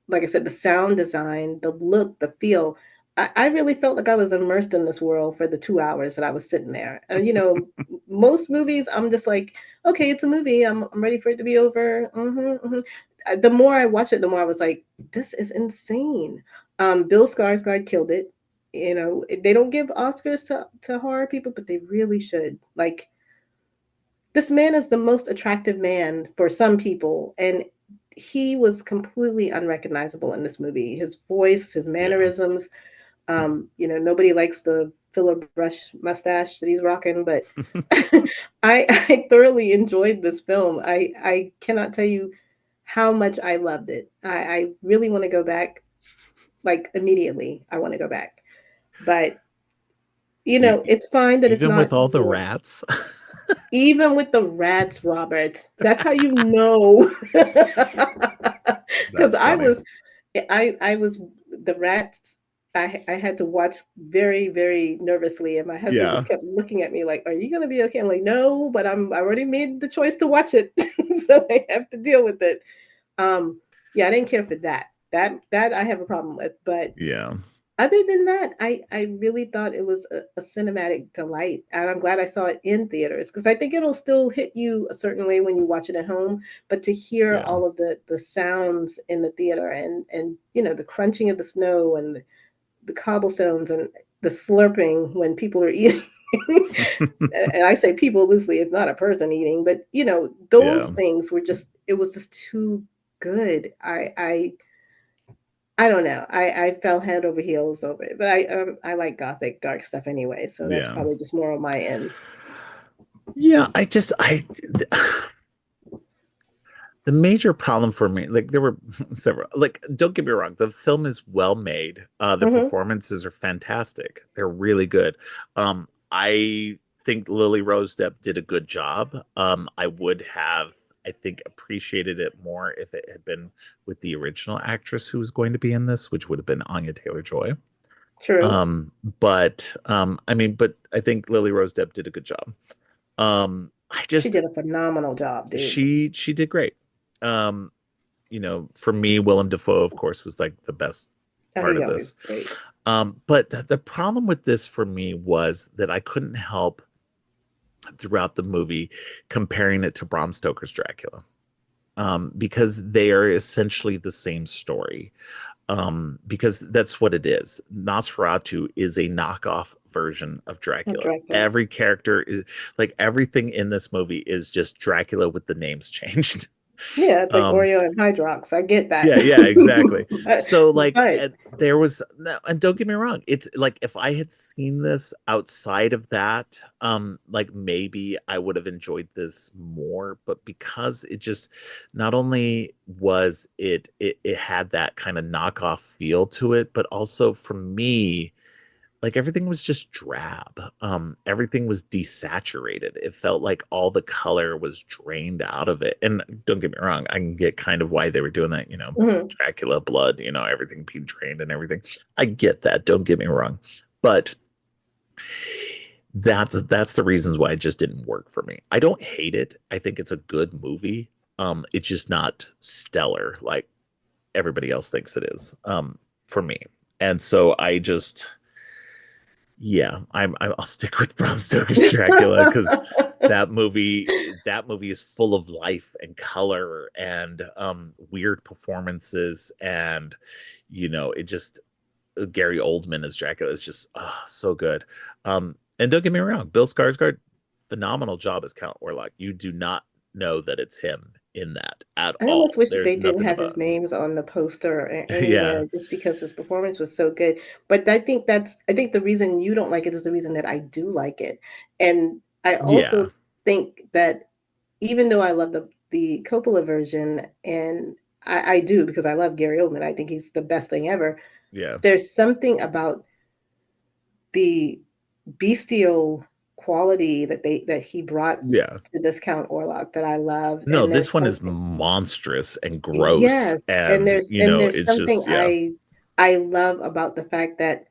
like I said, the sound design, the look, the feel. I really felt like I was immersed in this world for the 2 hours that I was sitting there. And most movies, I'm just like, okay, it's a movie. I'm ready for it to be over. The more I watched it, the more I was like, this is insane. Bill Skarsgård killed it. They don't give Oscars to horror people, but they really should. Like, this man is the most attractive man for some people, and he was completely unrecognizable in this movie. His voice, his Yeah. mannerisms. Nobody likes the filler brush mustache that he's rocking, but I thoroughly enjoyed this film. I cannot tell you how much I loved it. I really want to go back, like, immediately. I want to go back, but E- it's fine that it's Even with not all the your. rats. Even with the rats, Robert. That's how you know. Because That's funny. I was the rats. I had to watch very, very nervously, and my husband Yeah. just kept looking at me like, "Are you gonna be okay?" I'm like, "No, but I already made the choice to watch it, so I have to deal with it." Yeah, I didn't care for that. That I have a problem with, but Yeah. other than that, I really thought it was a cinematic delight, and I'm glad I saw it in theaters because I think it'll still hit you a certain way when you watch it at home. But to hear Yeah. all of the sounds in the theater, and the crunching of the snow and the cobblestones and the slurping when people are eating. And I say people loosely; it's not a person eating, but those Yeah. things were just. It was just too good. I don't know. I fell head over heels over it, but I like gothic dark stuff anyway, so that's Yeah. probably just more on my end. Yeah, The major problem for me, like there were several, like don't get me wrong, the film is well made. The Hmm. performances are fantastic. They're really good. I think Lily Rose Depp did a good job. I would have, I think, appreciated it more if it had been with the original actress who was going to be in this, which would have been Anya Taylor-Joy. True. I mean, but I think Lily Rose Depp did a good job. I She just did a phenomenal job, dude. she did great. Um, for me, Willem Dafoe, of course, was like the best Oh, part he of always this. great. But the problem with this for me was that I couldn't help throughout the movie comparing it to Bram Stoker's Dracula. Because they are essentially the same story. Because that's what it is. Nosferatu is a knockoff version of Oh, Dracula. Dracula. Every character is like everything in this movie is just Dracula with the names changed. Yeah, it's like Um, Oreo and Hydrox. I get that. Yeah, yeah, exactly. but, So like but there was no, and don't get me wrong, it's like if I had seen this outside of that, like maybe I would have enjoyed this more, but because it just not only was it had that kind of knockoff feel to it, but also for me like everything was just drab. Everything was desaturated. It felt like all the color was drained out of it. And don't get me wrong, I can get kind of why they were doing that, mhm. Dracula blood, everything being drained and everything. I get that, don't get me wrong. But that's the reasons why it just didn't work for me. I don't hate it. I think it's a good movie. It's just not stellar like everybody else thinks it is. For me. And so I just yeah, I'll stick with Bram Stoker's Dracula because that movie is full of life and color and weird performances and it just Gary Oldman as Dracula is just so good. And don't get me wrong, Bill Skarsgård, phenomenal job as Count Orlok. You do not know that it's him in that at I almost all. wish that There's they didn't nothing have his about him. names on the poster or Yeah, anywhere just because his performance was so good. But I think the reason you don't like it is the reason that I do like it. And I yeah, also think that even though I love the Coppola version, and I do because I love Gary Oldman, I think he's the best thing ever. yeah, There's something about the bestial quality that he brought yeah. to this Count Orlok that I love, No, and this there's one is something. monstrous and gross, Yes, and and there's it's something just yeah, I love about the fact that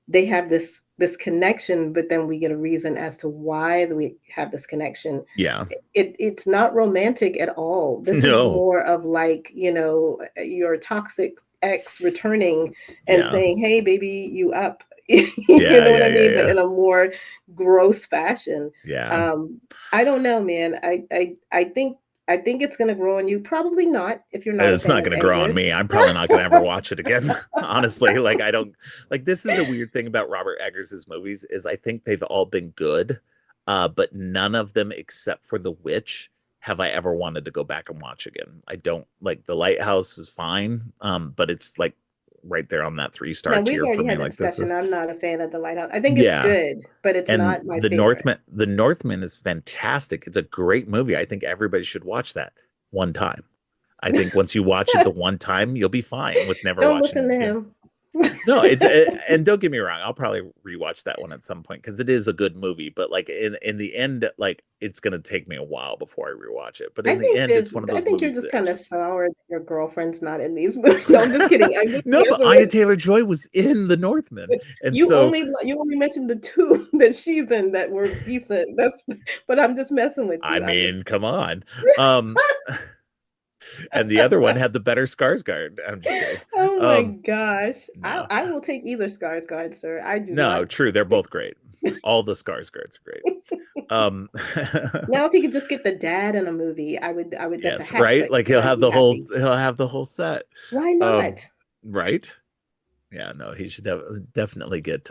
they have this connection, but then we get a reason as to why we have this connection. yeah. It's not romantic at all. This is No, more of like, your toxic ex returning and yeah, saying, "Hey, baby, you up?" You yeah, know what yeah, I yeah, mean? But yeah, in a more gross fashion. yeah. Um, I don't know, man. I think it's gonna grow on you. Probably not if you're not a It's fan not of going to grow on Eggers. me. I'm probably not going to ever watch it again. Honestly, like I don't like this is the weird thing about Robert Eggers' movies is I think they've all been good, but none of them except for The Witch have I ever wanted to go back and watch again. I don't like The Lighthouse is fine, but it's like right there on that three-star Now we've tier for already me. had that Like this discussion. is I'm not a fan of the Lighthouse. I think it's yeah. good, but it's And not my favorite. The Northman is fantastic. It's a great movie. I think everybody should watch that one time. I think once you watch it the one time, you'll be fine with never Don't watching listen it to again. him. No, and don't get me wrong, I'll probably rewatch that one at some point because it is a good movie. But like in the end, like it's gonna take me a while before I rewatch it. But in the end, it's one of I those think you're movies just that kind of just sour that your girlfriend's not in these movies. No, I'm just kidding. I'm just no. But messing Anya with Taylor Joy was in The Northman, and you. so You only mentioned the two that she's in that were decent. But I'm just messing with I you. I'm just mean, come on. Um, and the other one had the better Skarsgård. I'm just kidding. Oh my Um, gosh. no, I will take either Skarsgård, sir. I do no, not. true. They're both great. All the Skarsgårds are great. Um, Now, if he could just get the dad in a movie, that's a yes, hat right. trick, Like and I'd be happy. he'll have the whole set. Why Um, not? right. Yeah, no, he should definitely get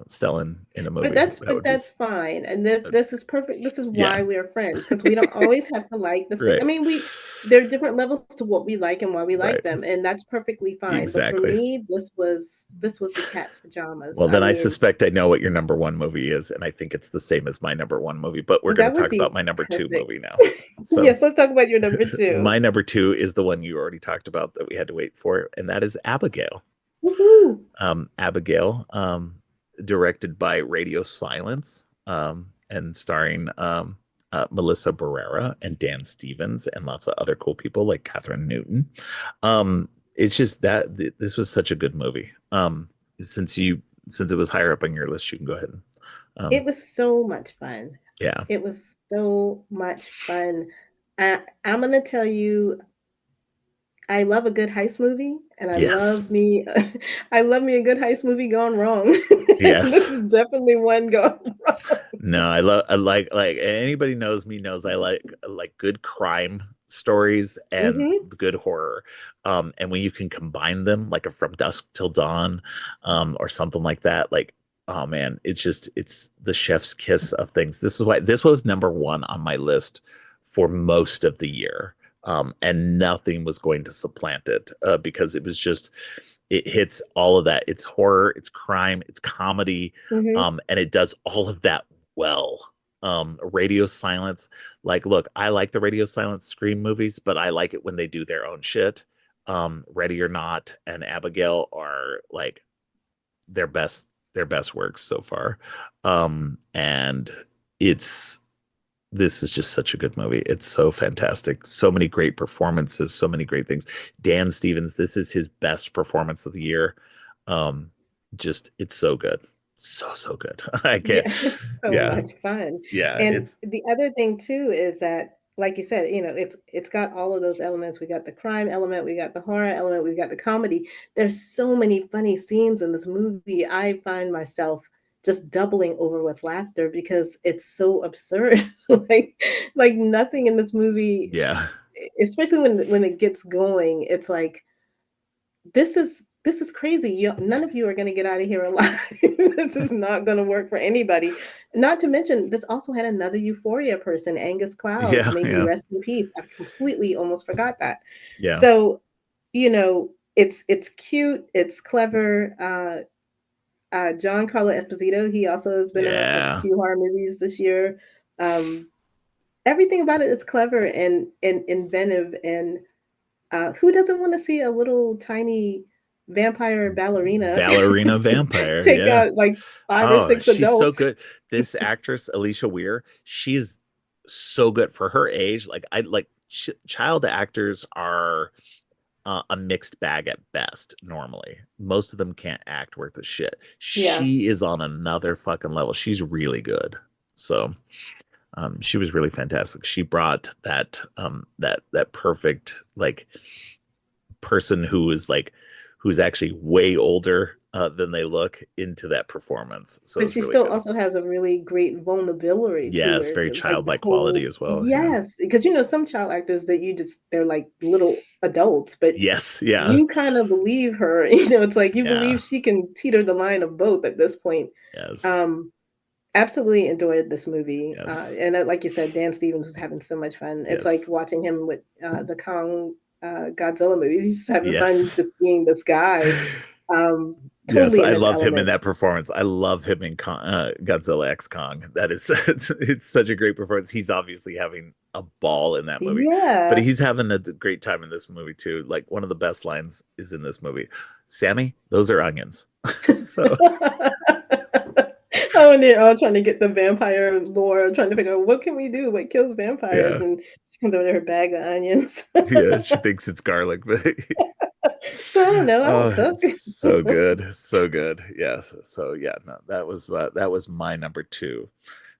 Stellan in a But movie. that's That but would be that's fine. And this is perfect. This is yeah, why we're friends, because we don't always have to like the stick. I right, mean, there are different levels to what we like and why we like right, them, and that's perfectly fine. But for exactly. me, this was the cat's pajamas. Well, I then I mean, suspect I know what your number one movie is, and I think it's the same as my number one movie. But we're going to that would talk about be my number two perfect. movie now. So Yes, let's talk about your number two. my number two is the one you already talked about that we had to wait for, and that is Abigail. Woohoo! Abigail, directed by Radio Silence, and starring Melissa Barrera and Dan Stevens and lots of other cool people like Catherine Newton. It's just that this was such a good movie. Since it was higher up on your list, you can go ahead and It was so much fun. yeah. It was so much fun. I'm gonna tell you, I love a good heist movie, and I love Yes. me I love me a good heist movie gone wrong. This Yes. is definitely one gone wrong. No, I like anybody knows me knows I like good crime stories and Mhm. good horror. And when you can combine them like a From Dusk Till Dawn, or something like that, like oh man, it's the chef's kiss of things. This is why this was number one on my list for most of the year. And nothing was going to supplant it, because it hits all of that. It's horror, it's crime, it's comedy, Mhm. and it does all of that well. Radio Silence, like, look, I like the Radio Silence Scream movies, but I like it when they do their own shit. Ready or Not and Abigail are like their best works so far. And it's this is just such a good movie. It's so fantastic. So many great performances, so many great things. Dan Stevens, this is his best performance of the year. Um, just it's so good. So good. I can't. Yeah, it's so Yeah. much fun. Yeah. And It's the other thing too is that, like you said, it's got all of those elements. We got the crime element, we got the horror element, we got the comedy. There's so many funny scenes in this movie. I find myself just doubling over with laughter because it's so absurd. like like nothing in this movie, yeah. especially when it gets going, it's like this is crazy. None of you are going to get out of here alive. This is not going to work for anybody. Not to mention, this also had another Euphoria person, Angus Cloud. Yeah. May he Yeah. rest in peace. I completely almost forgot that. Yeah. So, it's cute. It's clever. Giancarlo Esposito. He also has been in a Yeah. few horror movies this year. Um, Everything about it is clever and inventive, and who doesn't want to see a little tiny vampire ballerina Ballerina vampire. take Yeah. out like 5 or Oh, 6 she's so adults? good. This actress, Alicia Weir, she's so good for her age. Like I like child actors are a mixed bag at best. Normally, most of them can't act worth a shit. Yeah. She is on another fucking level. She's really good. So, she was really fantastic. She brought that perfect like person who's actually way older, than they look into that performance. So it But was she really still good. also has a really great vulnerability to Yes, her, very like the childlike quality whole as well. Yeah. yes, because some child actors that they're like little adults, but Yes. Yeah. you kind of believe her. It's like you Yeah. believe she can teeter the line of both at this point. Yes. Um, Absolutely enjoyed this movie, Yes. and like you said, Dan Stevens was having so much fun. It's like Yes. watching him with the Kong Godzilla movies. He's just having fun Yes. just being this guy, Yes, totally in I his love him in element. that performance. I love him in Godzilla X Kong. That is, it's such a great performance. He's obviously having a ball in that movie, but Yeah. he's having a great time in this movie too. Like one of the best lines is in this movie. Sammy, those are onions. So Oh, and they're all trying to get the vampire lore, trying to figure out what can we do, what kills vampires, yeah, and she comes over to her bag of onions. yeah. She thinks it's garlic, but So I don't know. I oh, don't cook. it's so good, so good. Yes. So yeah, no, that was my number two.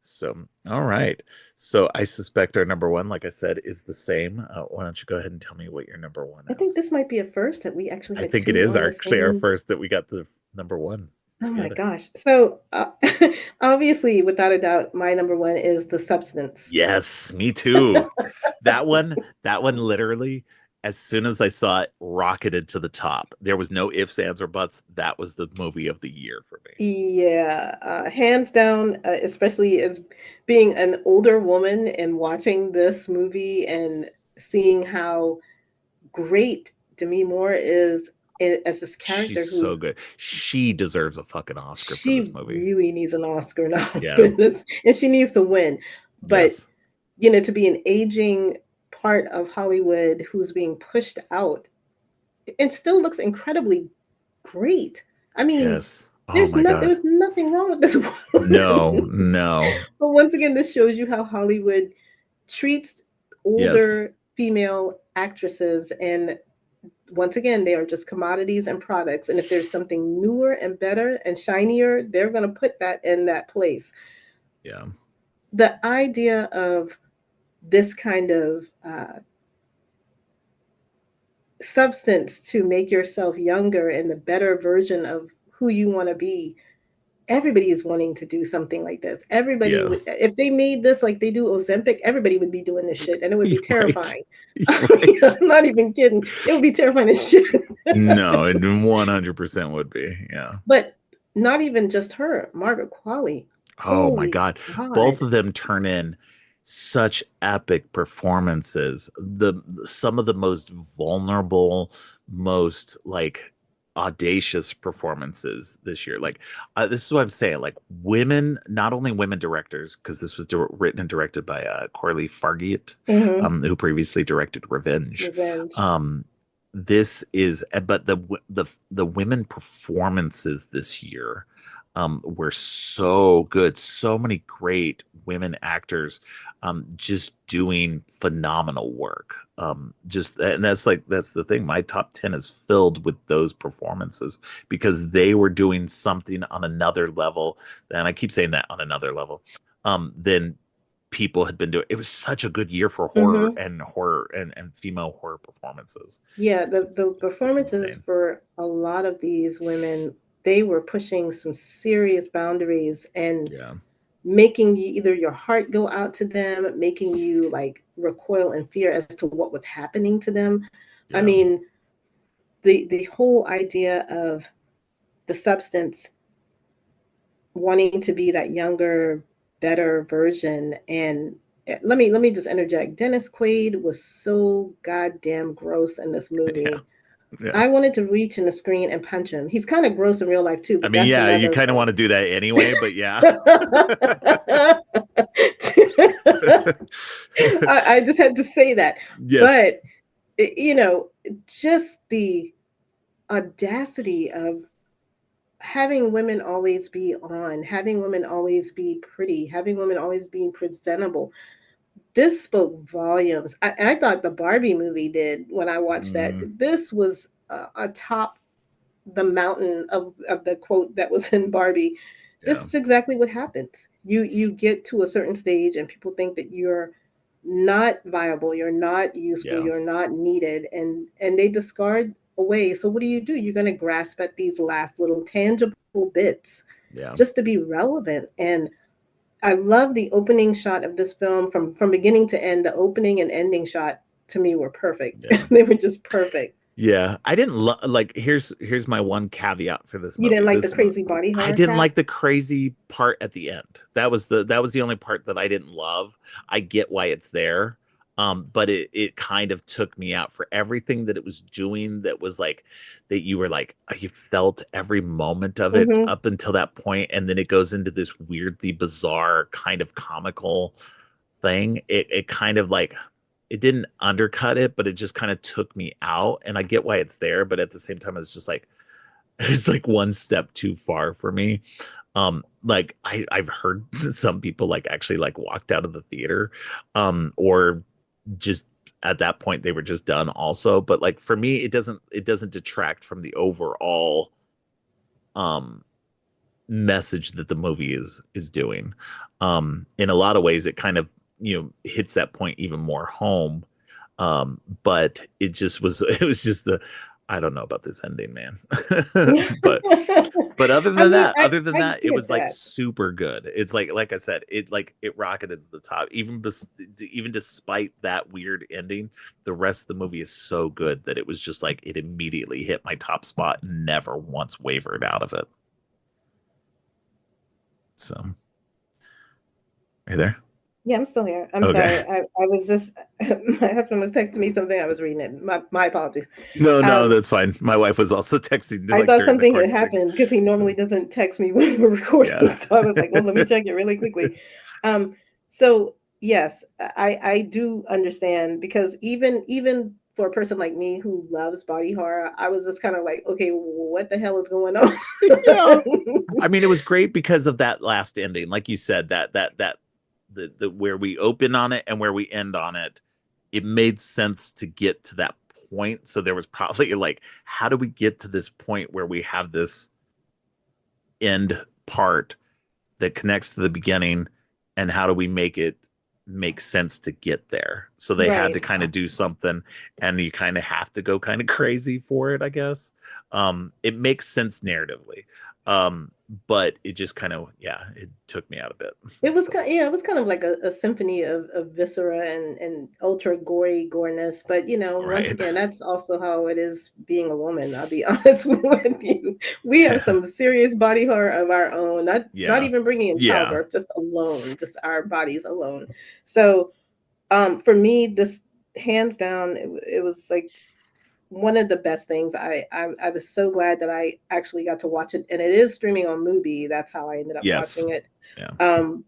So all right. So I suspect our number one, like I said, is the same. Why don't you go ahead and tell me what your number one I think is? this might be a first that we actually I had think it two is on the actually our same. first that we got the number one Oh my together. gosh. So, obviously, without a doubt, my number one is The Substance. Yes, me too. That one literally. as soon as I saw it, rocketed to the top. There was no ifs, ands, or buts. That was the movie of the year for me. Yeah, hands down, especially as being an older woman and watching this movie and seeing how great Demi Moore is as this She's character so who's good. She deserves a fucking Oscar for this she movie. really needs an Oscar now Yeah. for this, and she needs to win. But Yes. to be an aging part of Hollywood who's being pushed out and still looks incredibly great. I mean, Yes. Oh my God. there's nothing wrong with this No, woman. no. But once again, this shows you how Hollywood treats Yes. older female actresses, and once again, they are just commodities and products. And if there's something newer and better and shinier, they're going to put that in that place. Yeah. The idea of this kind of substance to make yourself younger and the better version of who you want to be, everybody is wanting to do something like this. Everybody Yeah. would, if they made this like they do Ozempic, everybody would be doing this shit, and it would be You're right. terrifying. You're I'm right. not even kidding. It would be terrifying as shit. No, it 100% would be. Yeah. But not even just her, Margaret Qualley. Oh my Holy God. Both God. of them turn in such epic performances. The some of the most vulnerable, most like audacious performances this year. Like this is what I'm saying. Like women, not only women directors, because this was written and directed by Corley Fargiat, Mm-hmm. who previously directed Revenge. Revenge. Um, this is, but the women performances this year were so good. So many great women actors just doing phenomenal work. Just and that's the thing. My top 10 is filled with those performances because they were doing something on another level. And I keep saying that on another level. Than people had been doing. It was such a good year for Mm-hmm. horror and female horror performances. Yeah, the It's performances insane. for a lot of these women, they were pushing some serious boundaries and Yeah. making you either your heart go out to them, making you like recoil in fear as to what was happening to them. I Yeah. mean, the whole idea of the substance wanting to be that younger, better version. And let me just interject. Dennis Quaid was so goddamn gross in this Yeah. movie. Yeah. I wanted to reach in the screen and punch him. He's kind of gross in real life too, I but mean, that's yeah, you another kind of thing. want to do that anyway, but yeah. I just had to say that. Yes. But, just the audacity of having women always be on, having women always be pretty, having women always being presentable. This spoke volumes. I thought the Barbie movie did when I watched that. Mm, This was atop the mountain of the quote that was in Barbie. This yeah. is exactly what happens. You get to a certain stage and people think that you're not viable, you're not useful, Yeah. you're not needed, and they discard away. So what do? You're going to grasp at these last little tangible bits Yeah. just to be relevant. And I love the opening shot of this film from beginning to end. The opening and ending shot to me were perfect. Yeah. They were just perfect. Yeah, I didn't like here's my one caveat for this You didn't movie. like the crazy body I horror didn't crap? like the crazy part at the end. That was the only part that I didn't love. I get why it's there. But it kind of took me out for everything that it was doing that was like that you were like you felt every moment of it Mm-hmm. up until that point, and then it goes into this weirdly bizarre kind of comical thing. It kind of like it didn't undercut it, but it just kind of took me out. And I get why it's there, but at the same time, it's just like it's like one step too far for me. Like I've heard some people like actually like walked out of the theater, or just at that point they were just done also. But like for me, it doesn't detract from the overall um message that the movie is doing. In a lot of ways, it kind of hits that point even more home. But it just was it was just the I don't know about this ending, man. But But I mean, other than I that, it get was like that. super good. It's like I said, it rocketed to the top. Even despite that weird ending, the rest of the movie is so good that it was just like it immediately hit my top spot and never once wavered out of it. So, are you there? Yeah, I'm still here. I'm Okay. sorry. I was just my husband was texting me something. I was reading it. My apologies. No, no, Um, that's fine. My wife was also texting I like thought during the something had course of things. happened because he normally So, doesn't text me when we're recording. yeah. So I was like, oh, let me check it really quickly. So yes, I do understand because even for a person like me who loves body horror, I was just kind of like, okay, what the hell is going on? Yeah. I mean, it was great because of that last ending. Like you said, that the where we open on it and where we end on it, it made sense to get to that point. So there was probably like, how do we get to this point where we have this end part that connects to the beginning, and how do we make it make sense to get there? So they had to Right. kind of do something, and you kind of have to go kind of crazy for it, I guess. It makes sense narratively, but it just kind of, yeah, it took me out a bit. It was So kind, yeah, it was kind of like a symphony of viscera and ultra gory goreness. But once right. again, that's also how it is being a woman. I'll be honest with you. We have Yeah, some serious body horror of our own. Not yeah, even bringing in yeah, childbirth, just alone, just our bodies alone. So, for me, this hands down, it was like one of the best things. I was so glad that I actually got to watch it, and it is streaming on Mubi. That's how I ended up yes, watching it. yeah. Um,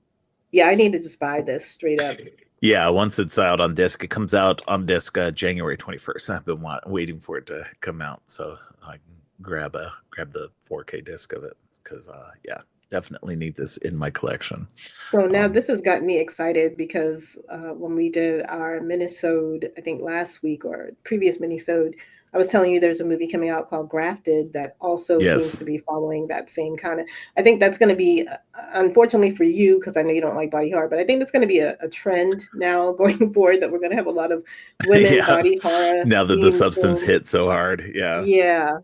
yeah, I need to just buy this straight up. Yeah, once it's out on disc, it comes out on disc January 21st. I've been waiting for it to come out so I can grab the 4K disc of it because yeah, definitely need this in my collection. So now Um, this has got me excited because when we did our minisode, I think last week or previous minisode, I was telling you there's a movie coming out called Grafted that also seems to yes, be following that same kind of. I think that's going to be, unfortunately for you, because I know you don't like body horror, but I think that's going to be a trend now going forward that we're going to have a lot of women yeah. body horror Now that the themed substance films. hit so hard, yeah, Yeah,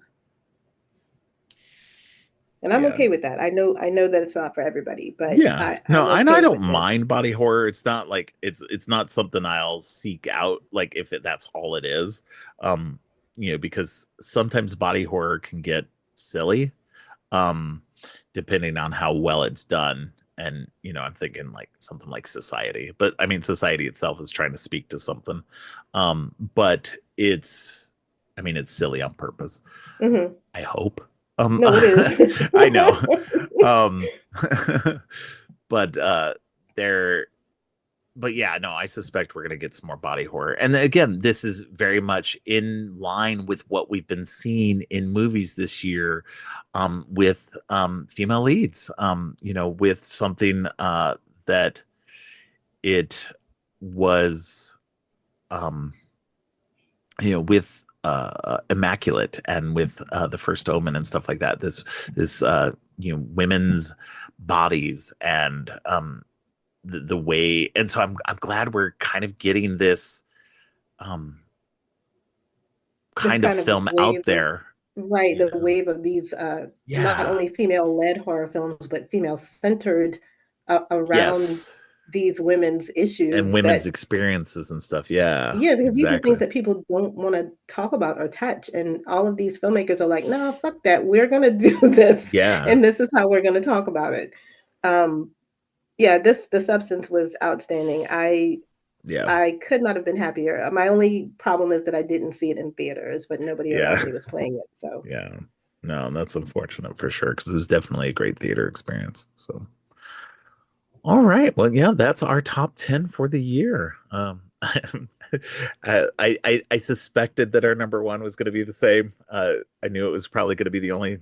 and I'm yeah. okay with that. I know that it's not for everybody, but Yeah. No, I'm I okay don't with it. mind body horror. It's not like it's not something I'll seek out like if that's all it is. Um, because sometimes body horror can get silly, um, depending on how well it's done. And I'm thinking like something like Society, but I mean Society itself is trying to speak to something. But I mean it's silly on purpose. Hmm. I hope. No, it is. I know. Um, but there, but yeah, no, I suspect we're gonna get some more body horror. And again, this is very much in line with what we've been seeing in movies this year, with female leads. With something that it was um with Immaculate and with the First Omen and stuff like that. This women's bodies and the way, and so I'm glad we're kind of getting this um This kind of kind of film wave out of there. right, You the know, wave of these not yeah, only female-led horror films, but female-centered around yes, these women's and issues women's that experiences and stuff. Yeah, yeah, because these are exactly. things that people don't want to talk about or touch. And all of these filmmakers are like, no, fuck that. We're gonna do this, Yeah, and this is how we're gonna talk about it. Um, yeah, the substance was outstanding. yeah, I could not have been happier. My only problem is that I didn't see it in theaters, but nobody yeah, around me was playing it. So, yeah. No, that's unfortunate for sure because it was definitely a great theater experience. So. All right. Well, yeah, that's our top 10 for the year. I suspected that our number one was going to be the same. I knew it was probably going to be the only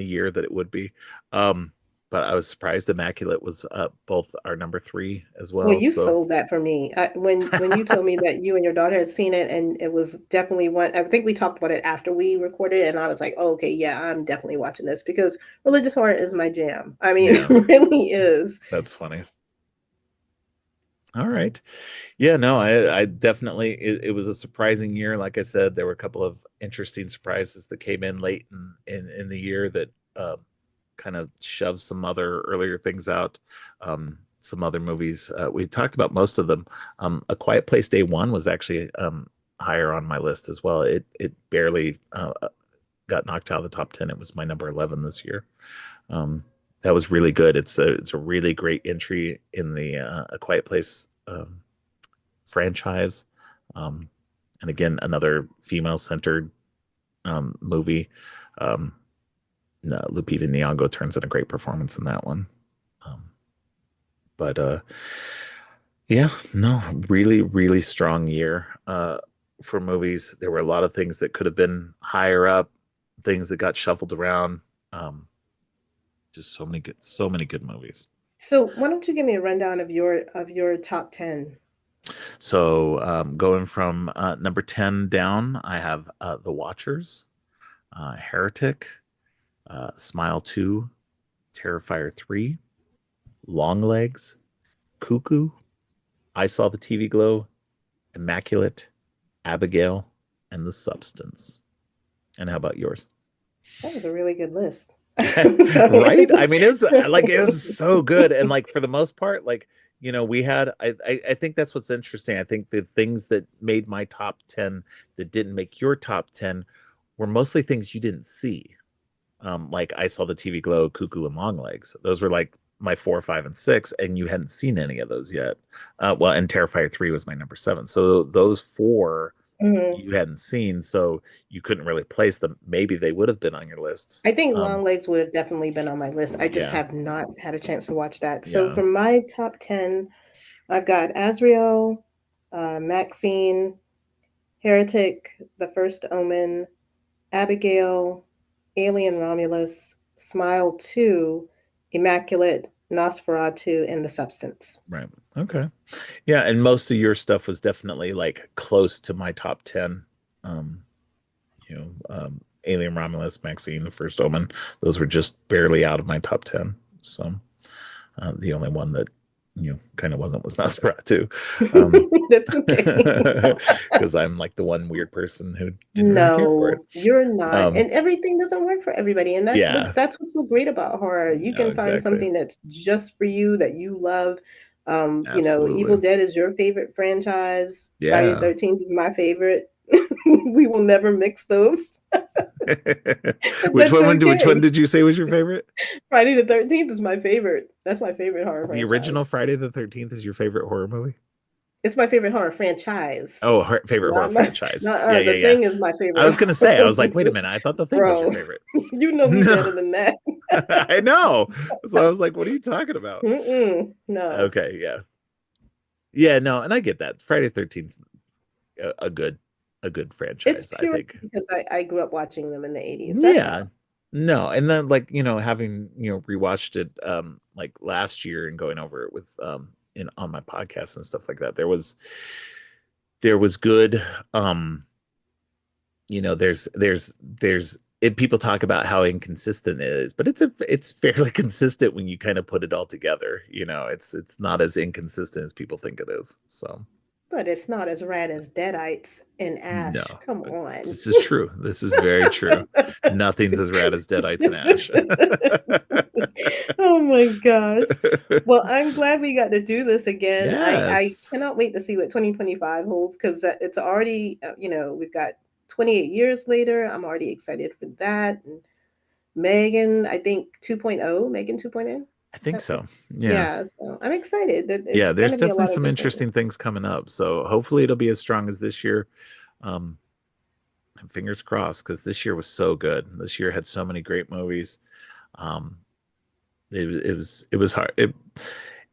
year that it would be. Um, but I was surprised Immaculate was both our number three as well, well. you So sold that for me. When you told me that you and your daughter had seen it, and it was definitely one. I think we talked about it after we recorded, and I was like, oh, okay, yeah, I'm definitely watching this because religious horror is my jam. I mean, it yeah, really is. that's funny. All right. Yeah, no, I definitely it was a surprising year. Like I said, there were a couple of interesting surprises that came in late in the year that kind of shoved some other earlier things out. Some other movies. We talked about most of them. A Quiet Place Day One was actually higher on my list as well. It barely got knocked out of the top 10. It was my number 11 this year. Um, that was really good. It's a really great entry in the A Quiet Place franchise. And again, another female centered movie. Um, no, Lupita Nyong'o turns in a great performance in that one. Um, but yeah, no, really, really strong year for movies. There were a lot of things that could have been higher up, things that got shuffled around. Just so many good movies. So why don't you give me a rundown of your top 10? So going from number 10 down, I have The Watchers, Heretic, Smile 2, Terrifier 3, Longlegs, Cuckoo, I Saw the TV Glow, Immaculate, Abigail, and The Substance. And how about yours? That was a really good list. Right? I mean, it was so good. And like for the most part, like, we had I think that's what's interesting. I think the things that made my top 10 that didn't make your top 10 were mostly things you didn't see. Like I Saw the TV Glow, Cuckoo, and Longlegs. Those were like my 4, 5, and 6, and you hadn't seen any of those yet. Well, and Terrifier 3 was my number 7. So those four Mhm. you hadn't seen, so you couldn't really place them. Maybe they would have been on your list. I think Long Legs would have definitely been on my list. I just Yeah, have not had a chance to watch that. So yeah, for my top 10, I've got Azrael, Maxine, Heretic, The First Omen, Abigail, Alien Romulus, Smile 2, Immaculate, Nosferatu, and The Substance. right. Okay. Yeah, and most of your stuff was definitely like close to my top 10. Um, Alien Romulus, Maxine, The First Omen, those were just barely out of my top 10. So the only one that kind of wasn't was Nosferatu. That's okay. Because I'm like the one weird person who didn't really care for it. No, you're not. Um, And everything doesn't work for everybody. And yeah, that's what's so great about horror. You no, can find exactly. something that's just for you that you love. Evil Absolutely. Dead is your favorite franchise. Friday the Yeah. 13th is my favorite. We will never mix those. That's Which one okay. did you say was your favorite? Friday the 13th is my favorite. That's my favorite horror The franchise. original Friday the 13th is your favorite horror movie? It's my favorite horror franchise. Oh, favorite horror Not my, franchise. not Yeah, yeah, the yeah. thing is my I favorite was gonna say, I was like, wait a minute, I thought the thing was your bro. favorite. You know me No, better than that. I know. So I was like, what are you talking about? No. Okay, yeah. Yeah, no, and I get that. Friday 13th a good It's franchise, I pure think. because I grew up watching them in the 80s. That's Yeah. all. No, and then like, having, rewatched it like last year and going over it with in on my podcast and stuff like that. There was good there's people talk about how inconsistent it is, but it's fairly consistent when you kind of put it all together. It's not as inconsistent as people think it is. So But it's not as rad as Deadites and no, Ash. Come on. this is true. This is very true. Nothing's as rad as Deadites and Ash. Oh my gosh. Well, I'm glad we got to do this again. I Yes. cannot wait to see what 2025 holds because it's already, we've got 28 years later. I'm already excited for that. And Megan, I think 2.0, Megan 2.0. I think That, so. Yeah. yeah, so I'm excited that Yeah, it's going there's to be a definitely lot of some good interesting things. things coming up. So hopefully it'll be as strong as this year. Um, and fingers crossed, because this year was so good. This year had so many great movies. Um, it was hard.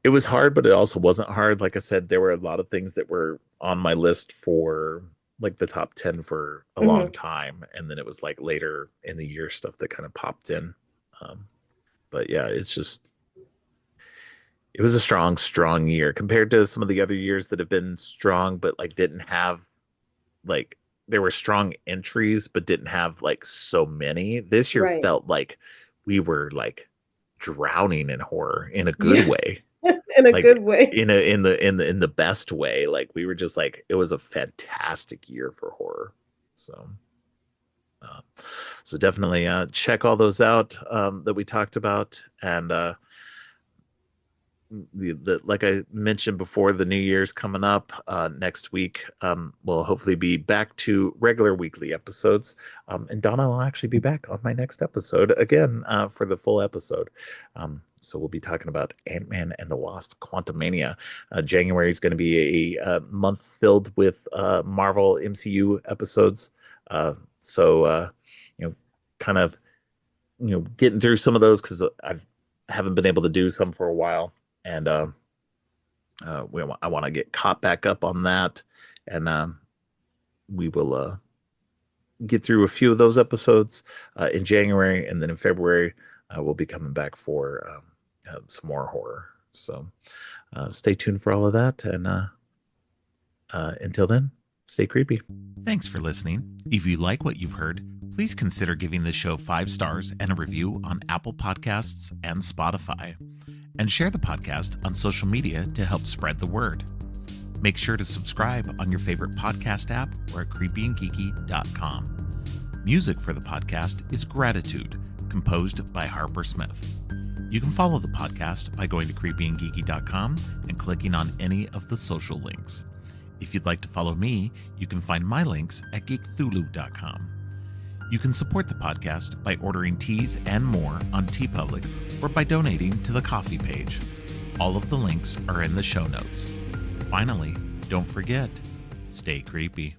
It was hard, but it also wasn't hard. Like I said, there were a lot of things that were on my list for like the top 10 for a long Hmm. time. And then it was like later in the year stuff that kind of popped in. But yeah, it was a strong, strong year compared to some of the other years that have been strong, but like didn't have like there were strong entries, but didn't have like so many. This year Right. felt like we were like drowning in horror in a good Yeah, way, in a good like way. in the best way. Like we were just like it was a fantastic year for horror. So Uh, so definitely check all those out that we talked about. And like I mentioned before, the New Year's coming up next week. We'll hopefully be back to regular weekly episodes. And Donna will actually be back on my next episode again for the full episode. So we'll be talking about Ant-Man and the Wasp: Quantumania. January is going to be a month filled with Marvel MCU episodes. So kind of getting through some of those because I haven't been able to do some for a while, and I want to get caught back up on that, and we will get through a few of those episodes in January, and then in February we'll be coming back for some more horror. So stay tuned for all of that, and until then, stay creepy. Thanks for listening. If you like what you've heard, please consider giving the show 5 stars and a review on Apple Podcasts and Spotify. And share the podcast on social media to help spread the word. Make sure to subscribe on your favorite podcast app or at creepyandgeeky.com. Music for the podcast is Gratitude, composed by Harper Smith. You can follow the podcast by going to creepyandgeeky.com and clicking on any of the social links. If you'd like to follow me, you can find my links at geekthulu.com. You can support the podcast by ordering teas and more on Teepublic or by donating to the coffee page. All of the links are in the show notes. Finally, don't forget, stay creepy.